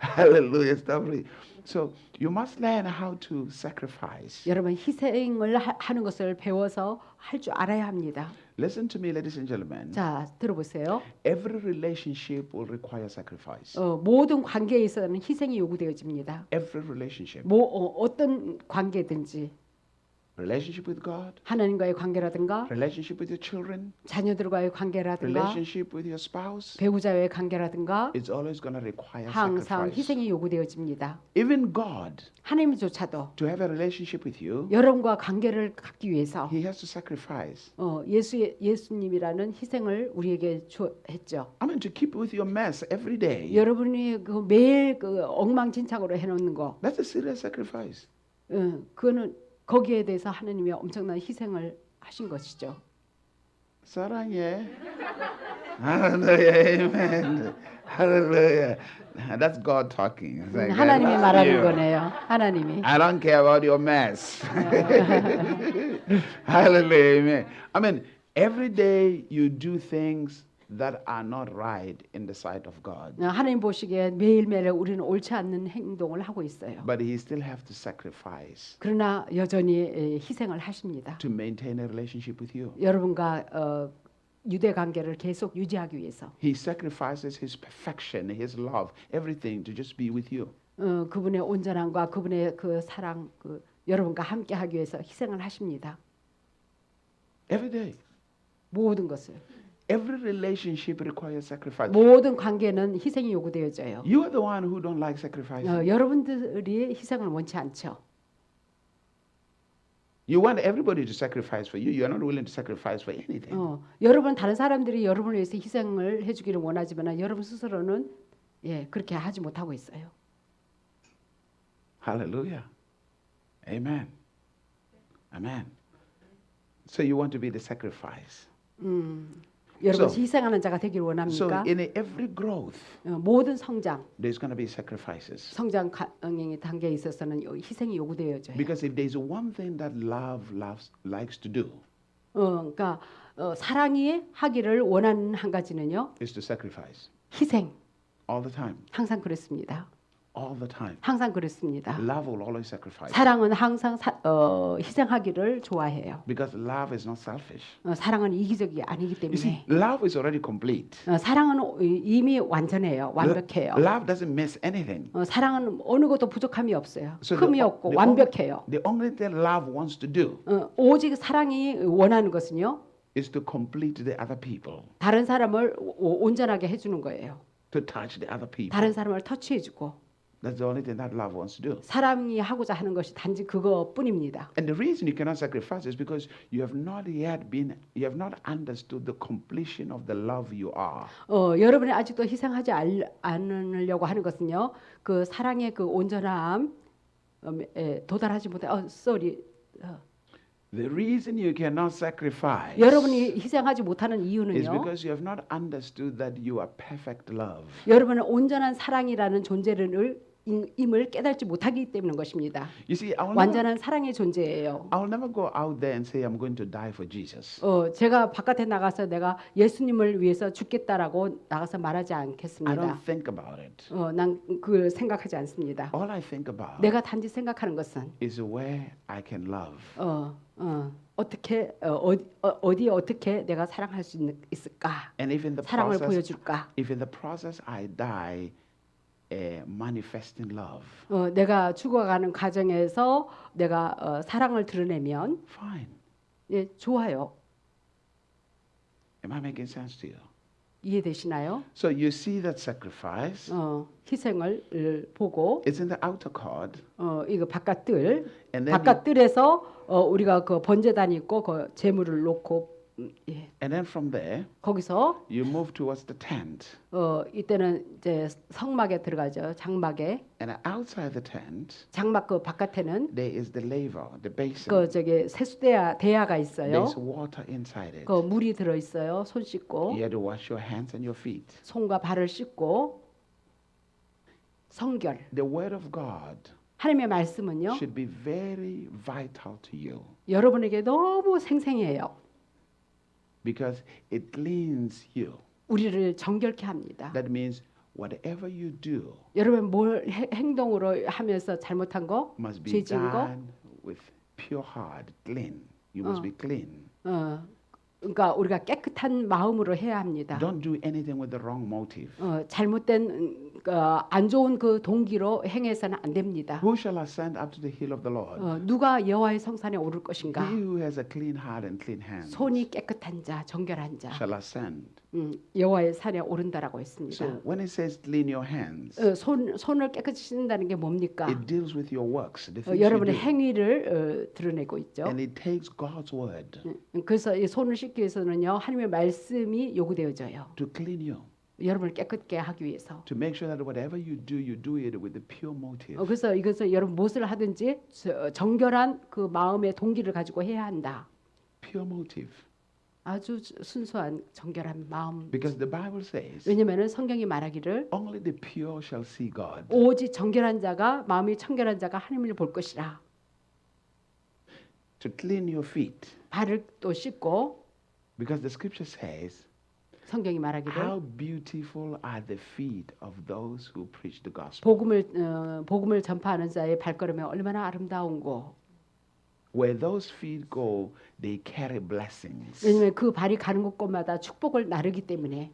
Hallelujah. Stop bringing. So you must learn how to sacrifice. 여러분 희생을 하는 것을 배워서 할 줄 알아야 합니다. Listen to me, ladies and gentlemen. 자, 들어보세요. Every relationship will require sacrifice. 모든 관계에 있어서는 희생이 요구되어집니다. Every relationship. 어떤 관계든지 Relationship with God, 하나님과의 관계라든가 relationship with your children, 자녀들과의 관계라든가 relationship with your spouse, 배우자와의 관계라든가 it's always going to require 항상 sacrifice. 희생이 요구되어집니다. Even God, 하나님조차도 to have a relationship with you, 여러분과 관계를 갖기 위해서 He has to sacrifice. 예수님이라는 희생을 우리에게 했죠. I mean, to keep with your mess every day. 여러분이 그 매일 그 엉망진창으로 해놓는 거, That's a serious sacrifice. 그거는 거기에 대해서 하나님이 엄청난 희생을 하신 것이죠. 사랑해. Hallelujah. Amen. Hallelujah. That's God talking. It's like, 하나님이 I love 말하는 you. 거네요. 하나님이. I don't care about your mess. Hallelujah. Amen. I mean, every day you do things that are not right in the sight of God. 하나님 보시기에 매일매일 우리는 옳지 않는 행동을 하고 있어요. But He still have to sacrifice 그러나 여전히 희생을 하십니다. to maintain a relationship with you. 여러분과 유대 관계를 계속 유지하기 위해서. He sacrifices His perfection, His love, everything to just be with you. 그분의 온전함과 그분의 그 사랑, 여러분과 함께하기 위해서 희생을 하십니다. Every day. 모든 것을. Every relationship requires sacrifice. 모든 관계는 희생이 요구되어져요. You are the one who don't like sacrificing. 여러분들이 희생을 원치 않죠. You want everybody to sacrifice for you. You are not willing to sacrifice for anything. 여러분 다른 사람들이 여러분을 위해서 희생을 해주기를 원하지만 여러분 스스로는 그렇게 하지 못하고 있어요. Hallelujah. Amen. Amen. So you want to be the sacrifice. 여러분 So- 희생하는 자가 되길 So 원합니까? in every growth, 모든 성장, there's going to be sacrifices. 성장 단계에 있어서는 희생이 요구되어져요. Because if there's one thing that love likes to do, 그러니까 사랑이 하기를 원하는 한 가지는요, is to sacrifice. 희생. All the time. 항상 그랬습니다. All the time. 항상 그랬습니다. Love will always sacrifice. 사랑은 항상 희생하기를 좋아해요. Because love is not selfish. 사랑은 이기적이 아니기 You see, 때문에 love is already complete. 사랑은 이미 완전해요. 완벽해요. Love doesn't miss anything. 사랑은 어느 것도 부족함이 없어요. So 흠이 없고 the 완벽해요. The only thing love wants to do 오직 사랑이 원하는 것은요. is to complete the other people, 다른 사람을 온전하게 해주는 거예요. to touch the other people. 다른 사람을 터치해주고 That's the only thing that love wants to do. 사람이 하고자 하는 것이 단지 그것뿐입니다. And the reason you cannot sacrifice is because you have not understood the completion of the love you are. 여러분이 아직도 희생하지 않으려고 하는 것은요. 그 사랑의 그 온전함 도달하지 못해. sorry. The reason you cannot sacrifice 여러분이 희생하지 못하는 is 이유는요. because you have not understood that you are perfect love. 여러분은 온전한 사랑이라는 존재를 임을 깨닫지 못하기 때문인 것입니다. You see, 완전한 사랑의 존재예요. I will never go out there and say I'm going to die for Jesus. 제가 바깥에 나가서 내가 예수님을 위해서 죽겠다라고 나가서 말하지 I 않겠습니다. don't think about it. 난 그걸 생각하지 않습니다. All I think about 내가 단지 생각하는 것은 is where I can love. 어떻게 어디에 어떻게 내가 사랑할 수 있을까? And if in the 사랑을 process, 보여줄까? if in the process I die manifesting love, 내가 죽어가는 과정에서 내가 사랑을 드러내면 fine. 예, 좋아요. Am I making sense to you? 이해되시나요? So you see that sacrifice. 희생을 보고 It's in the outer court, 이거 바깥뜰 and then 바깥뜰에서 우리가 그 번제단이 있고 그 제물을 놓고 예. and then from there 거기서 you move towards the tent. 이때는 이제 성막에 들어가죠. 장막에 And outside the tent, 장막 그 바깥에는 there is the laver, the basin. 그 저기 세수대야가 있어요. There's water inside it. 그 물이 들어 있어요. 손 씻고 You have to wash your hands and your feet. 손과 발을 씻고 성결. The word of God 하나님의 말씀은요. should be very vital to you 여러분에게 너무 생생해요. because it cleans you. 우리를 정결케 합니다. That means whatever you do 여러분 뭘 행동으로 하면서 잘못한 거, must be 죄 지은 거, done with pure heart, clean. You must be clean. 그러니까 우리가 깨끗한 마음으로 해야 합니다. Don't do anything with the wrong motive. 잘못된 안 좋은 그 동기로 행해서는 안 됩니다. Who shall ascend up to the hill of the Lord? 누가 여호와의 성산에 오를 He 것인가? who has a clean heart and clean hands 손이 깨끗한 자, 정결한 자, shall ascend. 여호와의 산에 오른다라고 했습니다. So when it says clean your hands, 손을 깨끗이 씻는다는 게 뭡니까? it deals with your works, the things you 여러분의 do. 행위를 드러내고 있죠. And it takes God's word 그래서 이 손을 씻기 위해서는요 하나님의 말씀이 요구되어져요. to clean you, 여러분을 깨끗게 하기 위해서. to make sure that whatever you do it with the pure motive. 그래서 이것을 여러분 무엇을 하든지 정결한 그 마음의 동기를 가지고 해야 한다. Pure motive. 아주 순수한 정결한 마음. Because the Bible says 왜냐하면 성경이 말하기를 only the pure shall see God. 오직 정결한 자가 마음이 청결한 자가 하나님을 볼 것이라. To clean your feet. 발을 또 씻고 Because the scripture says 성경이 말하기를 how beautiful are the feet of those who preach the gospel. 복음을 전파하는 자의 발걸음이 얼마나 아름다운고. Where those feet go, they carry blessings. 왜냐하면 그 발이 가는 곳마다 축복을 나르기 때문에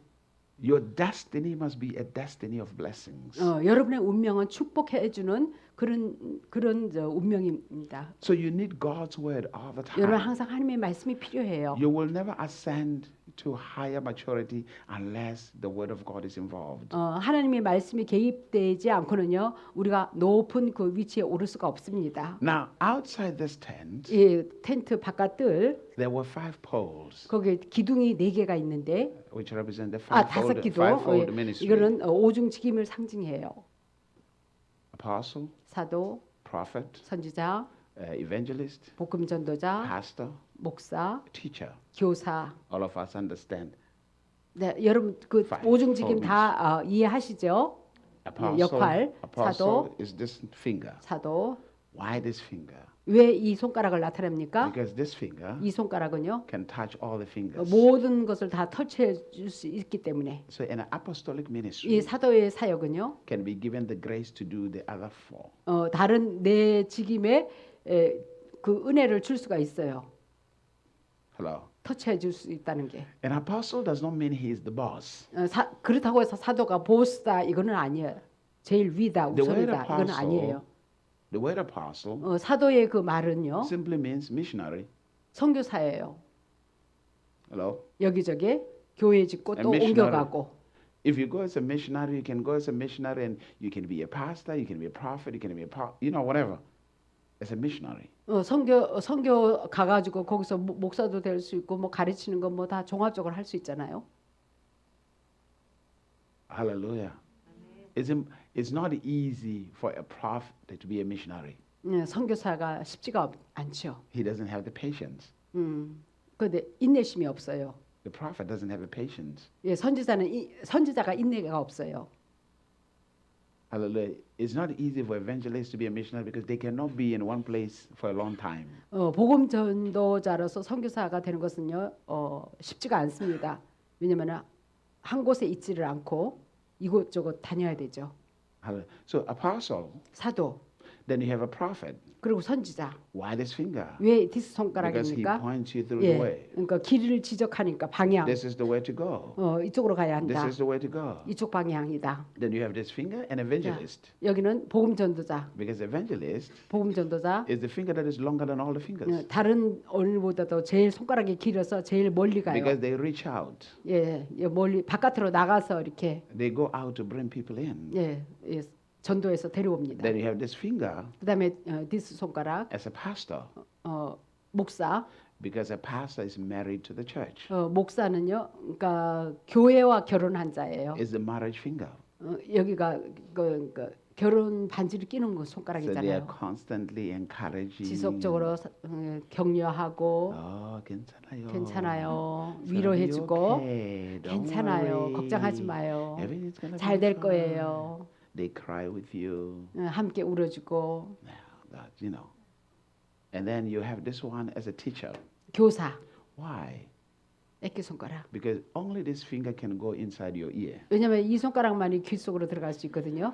Your destiny must be a destiny of blessings. 여러분의 운명은 축복해주는 그런 운명입니다. So you need God's word all the 여러분 time. 항상 하나님의 말씀이 필요해요. You will never ascend to higher maturity unless the word of God is involved. 하나님의 말씀이 개입되지 않고는요 우리가 높은 그 위치에 오를 수가 없습니다. Now, outside this tent, 이 텐트 바깥들 there were 5 poles, 거기에 기둥이 4개가 있는데 which represent the 5 기둥. fivefold ministry. 이거는 오중직임을 상징해요. Apostle, 사도, prophet, 선지자, evangelist, 복음 전도자, pastor, 목사, teacher. 교사. All of us understand. 네, 여러분 그 Five 오중직임 fold 다 이해하시죠? Apostle, 역할, apostle 사도. is this finger. 사도. Why this finger? 왜 이 손가락을 나타냅니까? Because this finger 이 손가락은요. can touch all the fingers. 모든 것을 다 터치해 줄 수 있기 때문에 So in an apostolic 이 ministry 사도의 사역은요. can be given the grace to do the other four. 다른 네 직임에 그 은혜를 줄 수가 있어요. Hello. 터치해 줄 수 있다는 게. An apostle does not mean he is the boss. 그렇다고 해서 사도가 보스다 이거는 아니에요. 제일 위다 The word 우선이다 이건 아니에요. The word apostle 사도의 그 말은요. simply means missionary. 선교사예요. Hello. 여기저기 교회 짓고 또 missionary. 옮겨가고. If you go as a missionary, you can go as a missionary and you can be a pastor, you can be a prophet, you can be whatever. As a missionary. 선교 가가지고 거기서 목사도 될 수 있고 뭐 가르치는 거 뭐 다 종합적으로 할 수 있잖아요. Hallelujah. It's not easy for a prophet to be a missionary. 선교사가 쉽지가 않죠. He doesn't have the patience. 그런데 인내심이 없어요. The prophet doesn't have the patience. 예, 선지자가 인내가 없어요. Hallelujah. It's not easy for evangelists to be a missionary because they cannot be in one place for a long time. 복음 전도자로서 선교사가 되는 것은요 쉽지가 않습니다. 왜냐하면 한 곳에 있지를 않고 이곳저곳 다녀야 되죠. Hallelujah. So apostle, 사도, then you have a prophet. 그리고 선지자. Why this finger? 왜 디스 Because he 손가락입니까? points you through the way. 그러니까 길을 지적하니까 방향. This is the way to go. 이쪽으로 가야 This 한다. is the way to go. 이쪽 방향이다. Then you have this finger and evangelist. 여기는 복음 전도자. Because evangelist 복음 전도자. is the finger that is longer than all the fingers. 다른 어른보다도 제일 손가락이 길어서 제일 멀리 가요. Because they reach out. 멀리 바깥으로 나가서 이렇게 They go out to bring people in. 전도해서 데려옵니다. Then you have this finger 그다음에 디스 손가락 as a pastor. 목사. Because a pastor is married to the church. 목사는요, 그러니까 교회와 결혼한 자예요. Is the marriage finger. 여기가 그 결혼 반지를 끼는 거 So they are 손가락이잖아요. constantly encouraging. 지속적으로 격려하고 괜찮아요. 괜찮아요. It's gonna 위로해주고 be okay. Don't 괜찮아요. worry. 걱정하지 마요. Everything's gonna 잘 be 될 fine. 거예요. They cry with you. 함께 울어주고. That. And then you have this one as a teacher. 교사. Why? 애기 손가락. Because only this finger can go inside your ear. 왜냐하면 이 손가락만이 귀 속으로 들어갈 수 있거든요.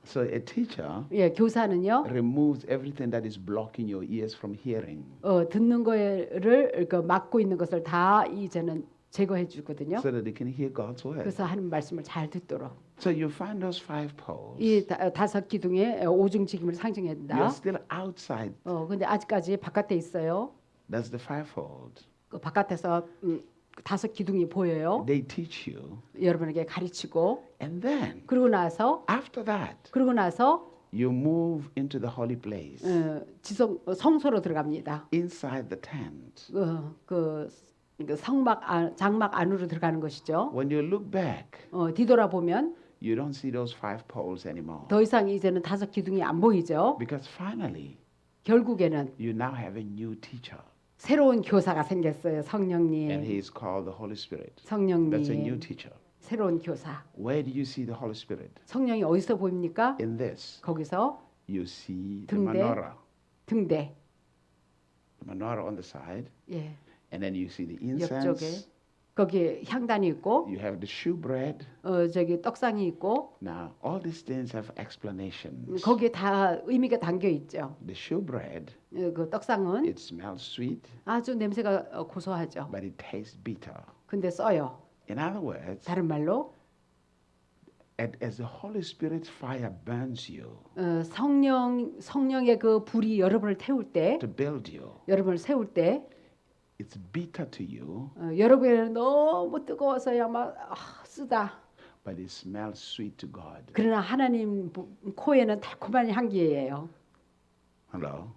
So a teacher 교사는요. removes everything that is blocking your ears from hearing. 듣는 거를 막고 있는 것을 다 이제는 제거해 주거든요. So that they can hear God's word. 그래서 하는 말씀을 잘 듣도록. So you find those five poles. 이 다섯 기둥의 오중직임을 상징한다. You're still outside. 근데 아직까지 바깥에 있어요. That's the fivefold. 그 바깥에서 다섯 기둥이 보여요. They teach you. 여러분에게 가르치고. And then 그러고 나서 you move into the holy place. 성소로 들어갑니다. Inside the tent. 장막 안으로 들어가는 것이죠. When you look back, 뒤돌아보면 you don't see those five poles anymore. 더 이상 이제는 다섯 기둥이 안 보이죠. Because finally, 결국에는 you now have a new teacher. 새로운 교사가 생겼어요. And 성령님. he is called the Holy Spirit. 성령님. That's a new teacher. 새로운 교사. Where do you see the Holy Spirit? 성령이 어디서 보입니까? In this. 거기서 You see the 등대. menorah. 등대. The menorah on the side. 예. And then you see the 옆쪽에 incense. 거기에 향단이 있고 You have the shewbread. 저기 떡상이 있고 Now, all these things have explanations. 거기에 다 의미가 담겨 있죠. The shewbread, 그 떡상은 it smells sweet, 아주 냄새가 고소하죠. but it tastes bitter. 근데 써요. In other words, 다른 말로 as the Holy Spirit's fire burns you 성령의 그 불이 여러분을 태울 때, to build you, 여러분을 세울 때, it's bitter to you, 여러분에게는 너무 뜨거워서야 막 쓰다. but it smells sweet to God. 그러나 하나님 코에는 달콤한 향기예요. Hello?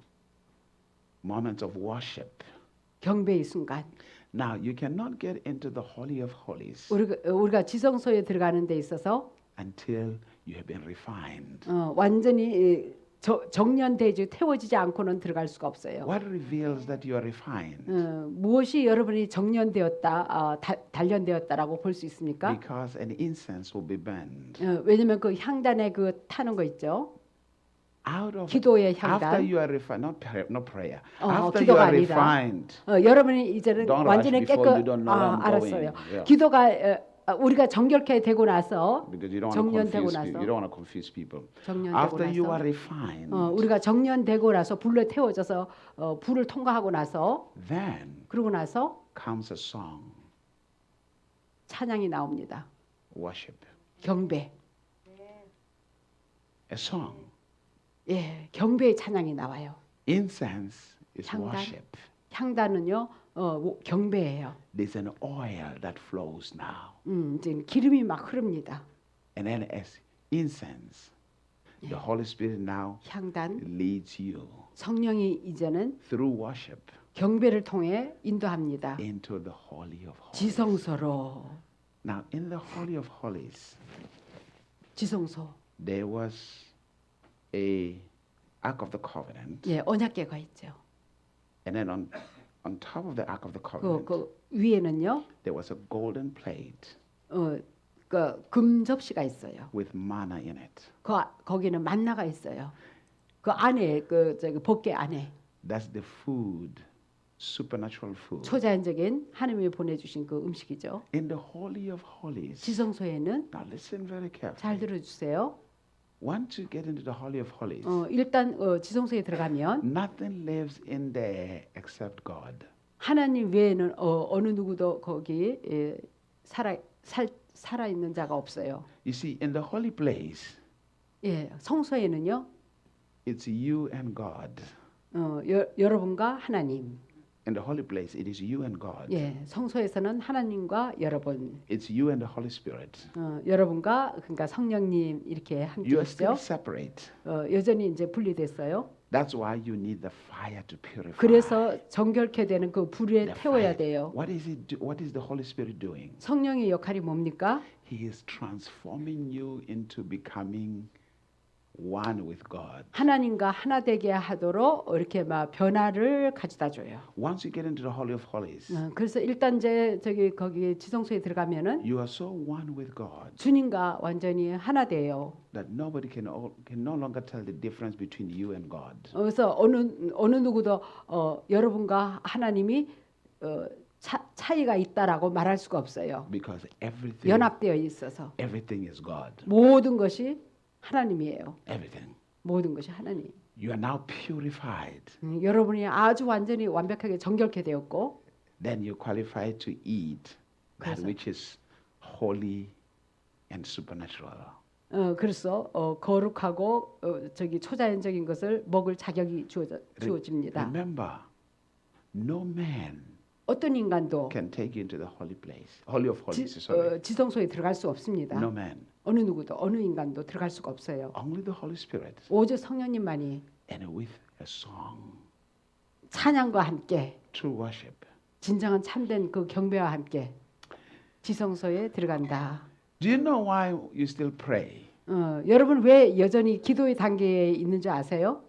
Moments of worship. 경배의 순간. Now, you cannot get into the Holy of Holies 우리가 지성소에 들어가는 데 있어서 until you have been refined. 완전히 정련되지 태워지지 않고는 들어갈 수가 없어요. What reveals that you are refined? 무엇이 여러분이 정련되었다, 단련되었다라고 볼 수 있습니까? Because an incense will be burned. 왜냐하면 그 향단에 그 타는 거 있죠. out of 기도의 after 향단. you are refined, not prayer. 어, After you 기도가 are 아니다. refined, 여러분이 이제는 don't rush 완전히 before you don't know where I'm 알았어요. going. Yeah. 기도가 우리가 정결케 되고 나서 Because you don't want to 정년되고 confuse people. You 나서 don't want to confuse people. 정년되고 After you are 나서 refined, 우리가 정년되고 나서 불에 태워져서 불을 통과하고 나서 then 그러고 나서 comes a song, 찬양이 나옵니다. worship. 경배. A song. 예, 경배의 찬양이 나와요. Incense is 향단. worship. 향단은요, 경배예요. There's an oil that flows now. 이제 기름이 막 흐릅니다. And then as incense, the Holy Spirit now 향단, leads you 성령이 이제는 through worship 경배를 통해 인도합니다. into the Holy of Holies. 지성소로. Now, in the Holy of Holies, 지성소. there was a Ark of the Covenant, 예, 언약궤가 있죠. and then on top of the Ark of the Covenant, 그 위에는요, there was a golden plate 금 접시가 있어요. with manna in it. 거기는 만나가 있어요. 그 안에 저기 법궤 안에 That's the food, supernatural food. 초자연적인 하나님이 보내주신 그 음식이죠. In the Holy of Holies, 지성소에는 now listen very 잘 carefully. 들어주세요. Once you get into the Holy of Holies, 일단 지성소에 들어가면 nothing lives in there except God. 하나님 외에는 어느 누구도 거기 살아 있는 자가 없어요. You see, in the holy place, 예, 성소에는요, it's you and God. 여러분과 하나님. In the holy place, it is you and God. 예, 성소에서는 하나님과 여러분, It's you and the Holy Spirit. 여러분과 그러니까 성령님 이렇게 함께 You are still 있죠. separate. 여전히 이제 분리됐어요. That's why you need the fire to purify. 그래서 정결케 되는 그 불에 The 태워야 fire. 돼요. What is the Holy Spirit doing? 성령의 역할이 뭡니까? He is transforming you into becoming one with God. 하나님과 하나 되게 하도록 이렇게 막 변화를 가져다 줘요. Once you get into the Holy of Holies, 그래서 일단 이제 거기 지성소에 들어가면은 you are so one with God 주님과 완전히 하나 돼요. that nobody can no longer tell the difference between you and God. 그래서 어느 누구도 여러분과 하나님이 차이가 있다라고 말할 수가 없어요. Because 연합되어 있어서 everything is God. 모든 것이 하나님이에요. Everything. 모든 것이 하나님. You are now purified. 여러분이 아주 완전히 완벽하게 정결케 되었고, Then you're qualified to eat that 그래서- which is holy and supernatural. 그래서 거룩하고 저기 초자연적인 것을 먹을 자격이 주어집니다. Remember, no man 어떤 인간도 can take you into the holy place, holy of holies. Sorry, 지성소에 들어갈 수 없습니다. no man. 어느 누구도 어느 인간도 들어갈 수가 없어요. Only the Holy Spirit, 오직 성령님만이 and with a song, 찬양과 함께 true worship. 진정한 참된 그 경배와 함께 지성소에 들어간다. Do you know why you still pray? 여러분 왜 여전히 기도의 단계에 있는 줄 아세요?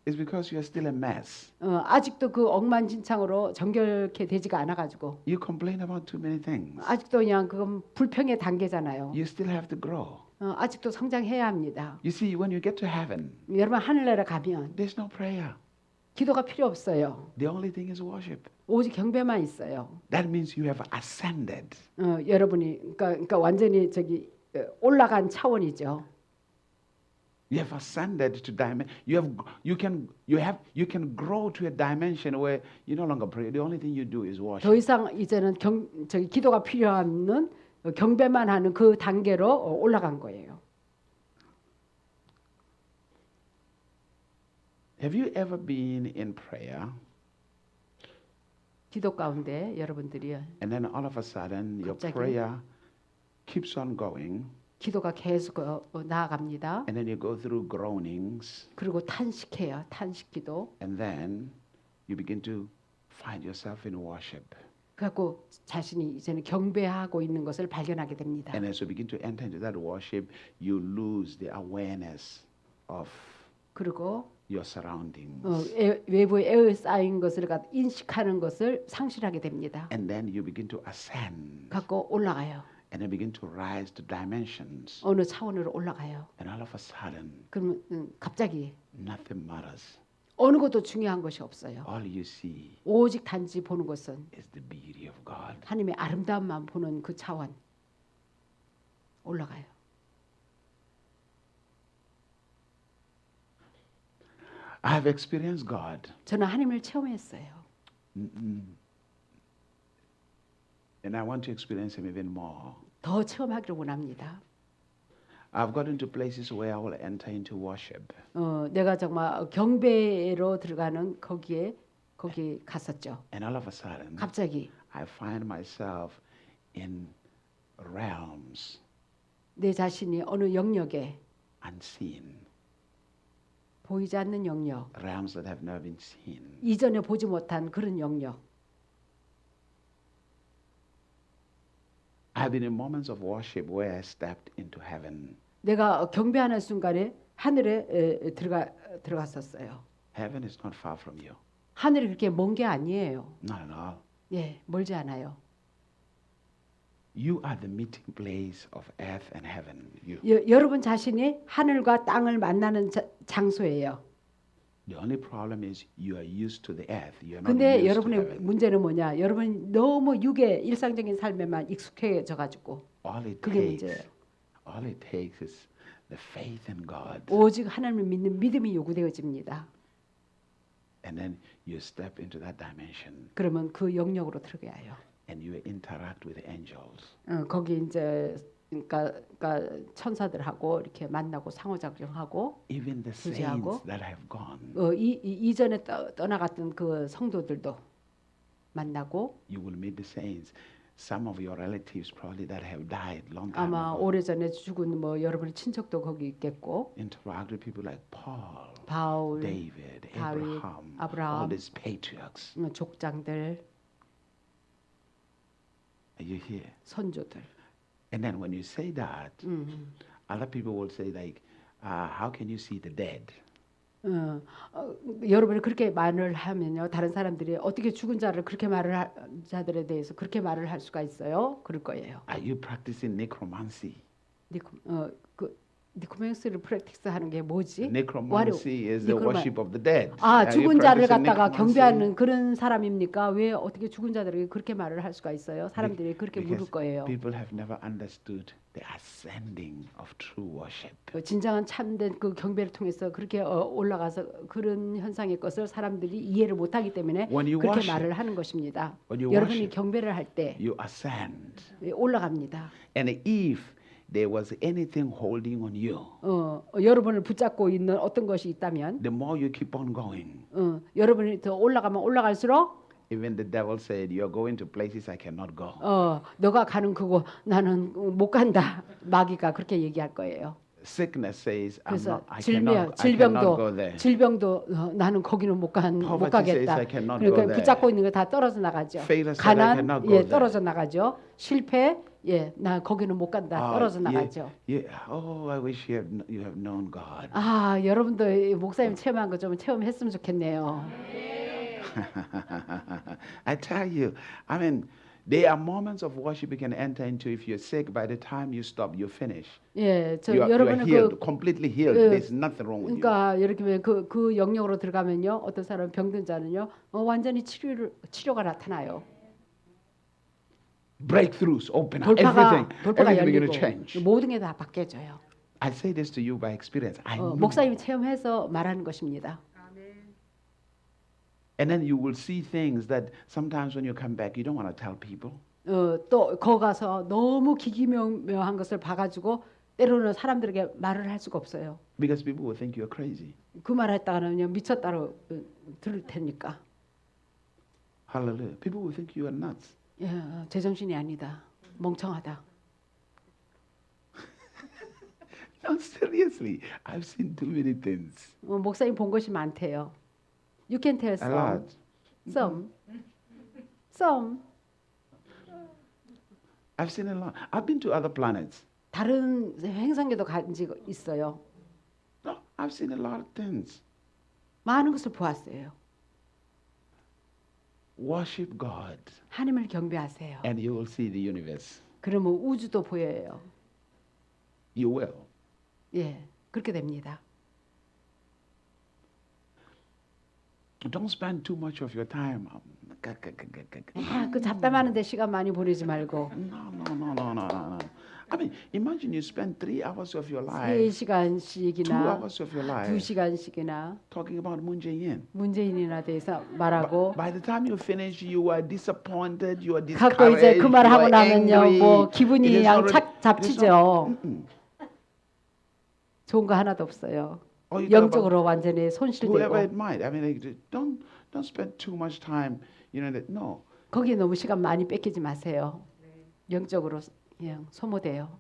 It's because you are still a mess. 아직도 그 엉망진창으로 정결케 되지가 않아가지고 You complain about too many things. 아직도 그냥 그건 불평의 단계잖아요. You still have to grow. 아직도 성장해야 합니다. You see, when you get to heaven, 여러분 하늘나라 가면 there's no prayer. 기도가 필요 없어요. The only thing is worship. 오직 경배만 있어요. That means you have ascended. 여러분이 그러니까 완전히 저기 올라간 차원이죠. You have ascended to dimension. You can grow to a dimension where you no longer pray. The only thing you do is worship. 더 이상 이제는 저기 기도가 필요 없는 경배만 하는 그 단계로 올라간 거예요. Have you ever been in prayer 기도 가운데 여러분들이 and then all of a sudden your 갑자기 prayer keeps on going 기도가 계속 나아갑니다. and then you go through groanings 그리고 탄식해요. 탄식기도. and then you begin to find yourself in worship. 그래갖고 자신이 이제는 경배하고 있는 것을 발견하게 됩니다. And as you begin to enter into that worship, you lose the awareness of 그리고 your surroundings. 외부에 에어싸인 것을 인식하는 것을 상실하게 됩니다. And then you begin to ascend 갖고 올라가요. and they begin to rise to dimensions. 어느 차원으로 올라가요. And all of a sudden, 그러면 갑자기 nothing matters. 어느 것도 중요한 것이 없어요. All you see 오직 단지 보는 것은 is the beauty of God. 하나님의 아름다움만 보는 그 차원 올라가요. I have experienced God. 저는 하나님을 체험했어요. And I want to experience Him even more. 더 체험하기를 원합니다. I've gotten to places where I will enter into worship. 내가 정말 경배로 들어가는 거기 갔었죠. And all of a sudden, 갑자기 I find myself in realms 내 자신이 어느 영역에 unseen, 보이지 않는 영역, realms that have never been seen. 이전에 보지 못한 그런 영역. I've been in moments of worship where I stepped into heaven. 내가 경배하는 순간에 하늘에 들어갔었어요. Heaven is not far from you. 하늘이 그렇게 먼 게 아니에요. Not at all. 예, 멀지 않아요. You are the meeting place of earth and heaven. You. 여러분 자신이 하늘과 땅을 만나는 장소예요. The only problem is you are used to the earth. You are not 근데 used to 여러분의 heaven. 문제는 뭐냐? 여러분이 너무 육의 일상적인 삶에만 익숙해져 가지고 All it 그게 takes, 문제예요. all it takes is the faith in God, 오직 하나님을 믿는 믿음이 요구되어집니다. and then you step into that dimension, 그러면 그 영역으로 들어가요. and you interact with the angels. 거기 이제 그러니까 천사들하고 이렇게 만나고 상호작용하고 Even the 교제하고, saints that have gone, 이전에 떠나갔던 그 성도들도 만나고 you will meet the saints. Some of your relatives probably that have died long time 아마 ago. 오래전에 죽은 뭐 여러분의 친척도 거기 있겠고 Interact with people like Paul, 바울, David, 다윗, Abraham, 아브라함, all these patriarchs. 족장들, Are you here? 선조들. And then when you say that, other people will say like, how can you see the dead? 여러분이 그렇게 말을 하면요, 다른 사람들이 어떻게 죽은 자를 그렇게 자들에 대해서 그렇게 말을 할 수가 있어요? 그럴 거예요. Are you practicing necromancy? 니코멘스를 프랙티스 하는 게 뭐지? Necromancy is the necroman- worship of the dead. 아, Are you 죽은 자를 practicing 갖다가 necromancy? 경배하는 그런 사람입니까? 왜 어떻게 죽은 자들에게 그렇게 말을 할 수가 있어요? 사람들이 그렇게 물을 Because 거예요. people have never understood the ascending of true worship. 진정한 참된 그 경배를 통해서 그렇게 올라가서 그런 현상의 것을 사람들이 이해를 못하기 때문에 When you 그렇게 worship, 말을 하는 것입니다. when you 여러분이 worship, 경배를 할 때 you ascend. 올라갑니다. And if there was anything holding on you, 여러분을 붙잡고 있는 어떤 것이 있다면 the more you keep on going, 여러분이 더 올라가면 올라갈수록 even the devil said, you're going to places I cannot go. 너가 가는 그곳 나는 못 간다. 마귀가 그렇게 얘기할 거예요. Sickness says, 그래서 I cannot go there. 질병도 나는 거기는 못 Poverty says, 가겠다. I cannot 그러니까 go there. 붙잡고 있는 거 다 떨어져 나가죠. Failure said, I 가난 cannot go 예 there. 떨어져 나가죠. 실패 나 거기는 못 간다. 떨어져 나가죠. Oh, I wish you have known God. 아 여러분도 이 목사님 체험한 거 좀 체험했으면 좋겠네요. I tell you, I mean, there are moments of worship you can enter into. If you're sick, by the time you stop, you're finished. 예, 저 You are 여러분은 healed, completely healed. There's nothing wrong with you. 그러니까 이렇게 그 영역으로 들어가면요, 어떤 사람 병든 자는요, 완전히 치료가 나타나요. Breakthroughs open up. 돌파가 Everything begin 열리고 to change. 모든 게 다 바뀌어져요. I say this to you by experience. I know. 목사님이 체험해서 말하는 것입니다. And then you will see things that sometimes when you come back, you don't want to tell people. 또 거 가서 너무 기기묘묘한 것을 봐가지고 때로는 사람들에게 말을 할 수가 없어요. Because people will think you're crazy. 그 말했다가는요 미쳤다로 들을 테니까. Hallelujah. People will think you are nuts. 예, 제정신이 아니다. 멍청하다. No, seriously. I've seen too many things. 목사님 본 것이 많대요. You can tell A some. lot. Some. I've seen a lot. I've been to other planets. 다른 행성에도 간 적 있어요. No, I've seen a lot of things. 많은 것을 보았어요. Worship God 하나님을 경배하세요. and you will see the universe. 그러면 우주도 보여요. You will. 예, 그렇게 됩니다. Don't spend too much of your time. 그 잡담하는데 시간 많이 보내지 말고 No. I mean, imagine you spend 3 hours of your life, 2 3시간씩이나 hours of your life 2시간씩이나 talking about Moon Jae-in. 문재인이나 대해서 말하고 By the time you finish, you are disappointed, you are 갖고 이제 discouraged, 그 you 말 하고 are 나면요 angry. 뭐 It 기분이 is 그냥 already- 착 잡치죠. Mm-mm. 좋은 거 하나도 없어요. Or you talk about 영적으로 완전히 whoever 손실되고 it might. I mean, like, don't spend too much time. You know that no. 거기에 너무 시간 많이 뺏기지 마세요. 영적으로 그냥 소모돼요.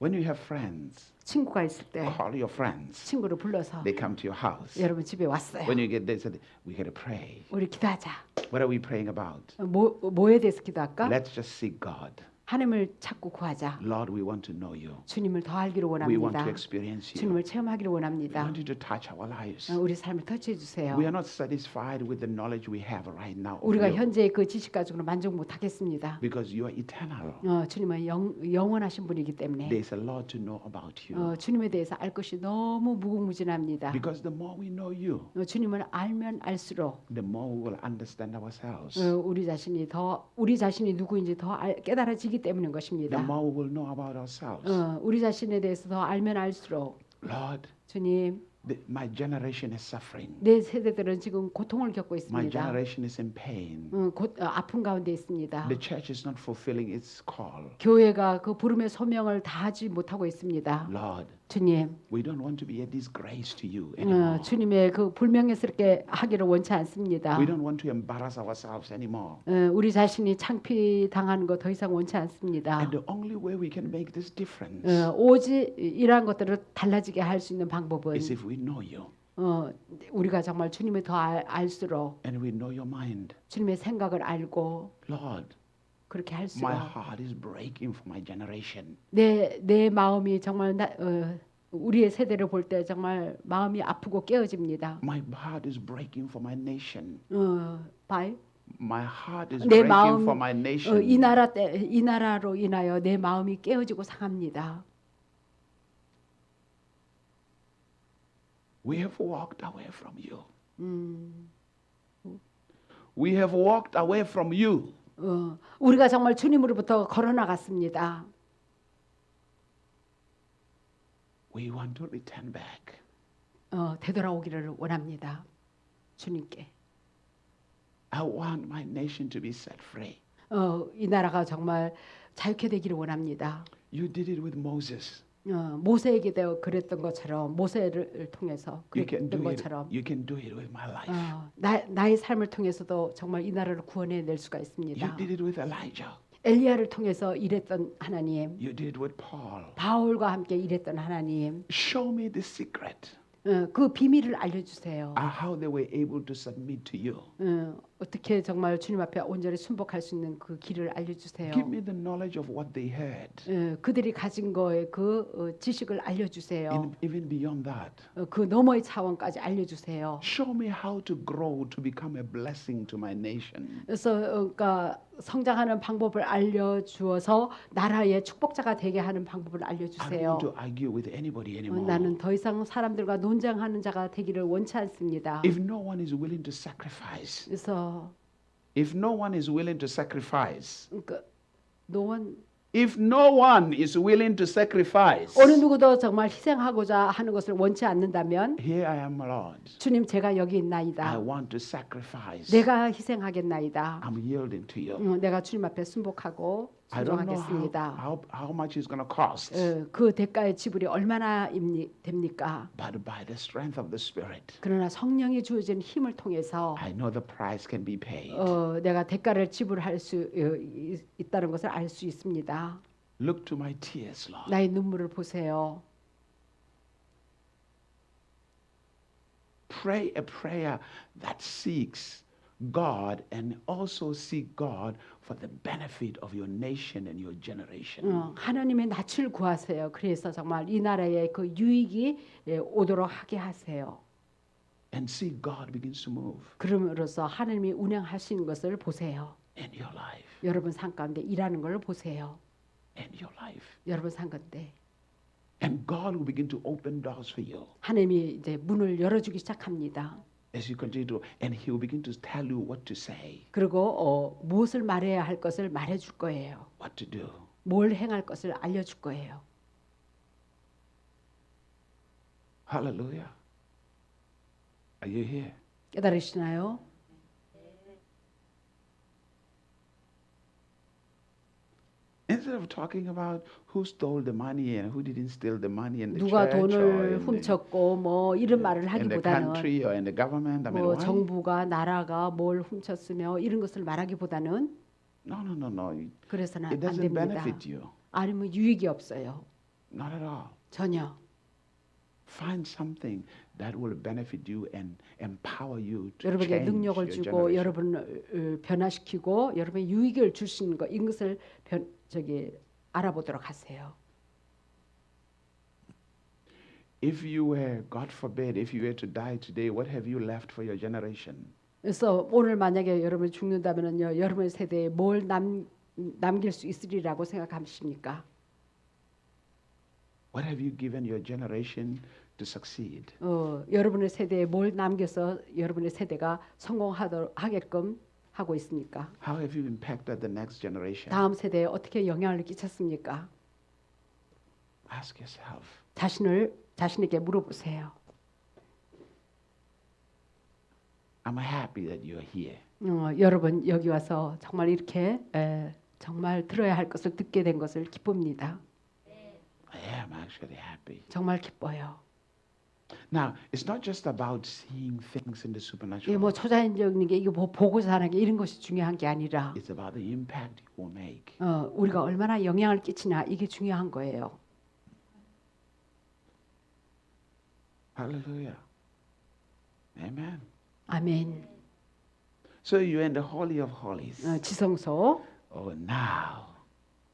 When you have friends, 친구가 있을 때 call your friends. 친구를 불러서 They come to your house. 여러분 집에 왔어요. When you get there, say, we got to pray. 우리 기도하자. What are we praying about? 뭐에 대해서 기도할까? Let's just seek God. 하나님을 찾고 구하자. Lord, we want to know you. 주님을 더 알기를 We want 원합니다. to experience you. 주님을 체험하기를 We 원합니다. want you to touch our lives. 우리 삶을 터치해 주세요. We are not satisfied with the knowledge we have right now of 우리가 you, 현재의 그 지식 가지고는 만족 못 하겠습니다. because you are eternal. 주님은 영원하신 분이기 때문에 There's a lot to know about you. 주님에 대해서 알 것이 너무 무궁무진합니다. Because the more we know you, 주님을 알면 알수록 the more we will understand ourselves. 우리 자신이 누구인지 더 깨달아지기 때문인 것입니다. The more we will know about ourselves. 우리 자신에 대해서 더 알면 알수록 Lord, 주님, my generation is suffering. 내 세대들은 지금 고통을 겪고 My 있습니다. generation is in pain. 아픔 가운데 있습니다. The church is not fulfilling its call. 교회가 그 부름의 소명을 다하지 못하고 있습니다. Lord, 주님, we don't want to be a disgrace to you anymore. 주님의 그 불명예스럽게 하기를 원치 않습니다. We don't want to embarrass ourselves anymore. 우리 자신이 창피당하는 거 더 이상 원치 않습니다. And the only way we can make this difference 오직 이러한 것들을 달라지게 할 수 있는 방법은 is if we know you 우리가 정말 주님을 더 알수록 and we know your mind. 주님의 생각을 알고 Lord, 그렇게 할수록 my heart is breaking for my generation. 내 마음이 정말 우리의 세대를 볼 때 정말 마음이 아프고 깨어집니다. My heart is breaking for my nation. 바이? My heart is 내 breaking 마음 for my nation. 이 나라로 인하여 내 마음이 깨어지고 상합니다. We have walked away from you. We have walked away from you. 우리가 정말 주님으로부터 걸어 나갔습니다. We want to return back. 되돌아오기를 원합니다. 주님께. I want my nation to be set free. 이 나라가 정말 자유케 되기를 원합니다. You did it with Moses. 모세에게 그랬던 것처럼 모세를 통해서 You can 그랬던 do it. 것처럼 You can do it with my life. 나의 삶을 통해서도 정말 이 나라를 구원해 낼 수가 You 있습니다. did it with Elijah. 엘리야를 통해서 일했던 하나님, You did it with Paul. 바울과 함께 일했던 하나님, Show me the secret. 그 비밀을 알려주세요. How they were able to submit to you. 어떻게 정말 주님 앞에 온전히 순복할 수 있는 그 길을 알려주세요. Give me the knowledge of what they had. 그들이 가진 거에 그 지식을 알려주세요. Even beyond that. 그 너머의 차원까지 알려주세요. Show me how to grow to become a blessing to my nation. 그래서 그러니까 성장하는 방법을 알려주어서 나라의 축복자가 되게 하는 방법을 I don't 알려주세요. want to argue with anybody anymore. 나는 더 이상 사람들과 논쟁하는 자가 되기를 원치 않습니다. If no one is willing to sacrifice, 그래서 if no one is willing to sacrifice, 그러니까 노원 if no one is willing to sacrifice, 어느 누구도 정말 희생하고자 하는 것을 원치 않는다면 here I am, Lord. 주님 제가 여기 I 있나이다. want to sacrifice. 내가 희생하겠나이다. I'm yielding to you. 내가 주님 앞에 순복하고 I don't know 순종하겠습니다. how much it's going to cost, 그 대가의 지불이 얼마나 됩니까? but by the strength of the Spirit, 그러나 성령이 주어진 힘을 통해서 I know the price can be paid. 내가 대가를 지불할 수 있다는 것을 알 수 있습니다. Look to my tears, Lord. 나의 눈물을 보세요. Pray a prayer that seeks God and also seek God for the benefit of your nation and your generation. 하나님의 낯을 구하세요. 그래서 정말 이 나라에 그 유익이 오도록 하게 하세요. And see God begins to move 그럼으로써 하나님이 운행하시는 것을 보세요. in your life. 여러분 삶 가운데 일하는 걸 보세요. in your life. 여러분 산 건데 And God will begin to open doors for you 하나님이 이제 문을 열어주기 시작합니다. as you continue to, and He will begin to tell you what to say, 그리고 무엇을 말해야 할 것을 말해줄 거예요. what to do. 뭘 행할 것을 알려줄 거예요. Hallelujah. Are you here? 깨달으시나요? Instead of talking about who stole the money and who didn't steal the money in the 누가 church or 돈을 in the, 훔쳤고 뭐 이런 말을 in the 하기보다는 country or in the government, I mean, 뭐 why? 정부가 나라가 뭘 훔쳤으며 이런 것을 말하기보다는 No. 그래서는 It 안 doesn't 됩니다. benefit you. 아니면 유익이 없어요. Not at all. 전혀. Find something that will benefit you and empower you to 여러분에게 change 능력을 your 주고 generation. 여러분을 변화시키고 여러분의 유익을 줄 수 있는 것 이것을 알아보도록 하세요. If you were, God forbid, if you were to die today, what have you left for your generation? 그래서 오늘 만약에 여러분이 죽는다면요, 여러분의 세대에 뭘 남길 수 있으리라고 생각하십니까? What have you given your generation to succeed? 여러분의 세대에 뭘 남겨서 여러분의 세대가 성공하게끔 하고 있습니까? How have you impacted the next generation? 다음 세대에 어떻게 영향을 끼쳤습니까? Ask yourself. 자신에게 물어보세요. I'm happy that you're here. 여러분 여기 와서 정말 이렇게 정말 들어야 할 것을 듣게 된 것을 기쁩니다. I am actually happy. 정말 기뻐요. Now, it's not just about seeing things in the 이게 supernatural. 뭐 초자연적인 게 이게 뭐 보고 사는 게 이런 것이 중요한 게 아니라 It's about the impact you will make. 우리가 얼마나 영향을 끼치나 이게 중요한 거예요. Hallelujah. Amen. 아멘. So you're in the Holy of Holies. 지성소. Oh, now,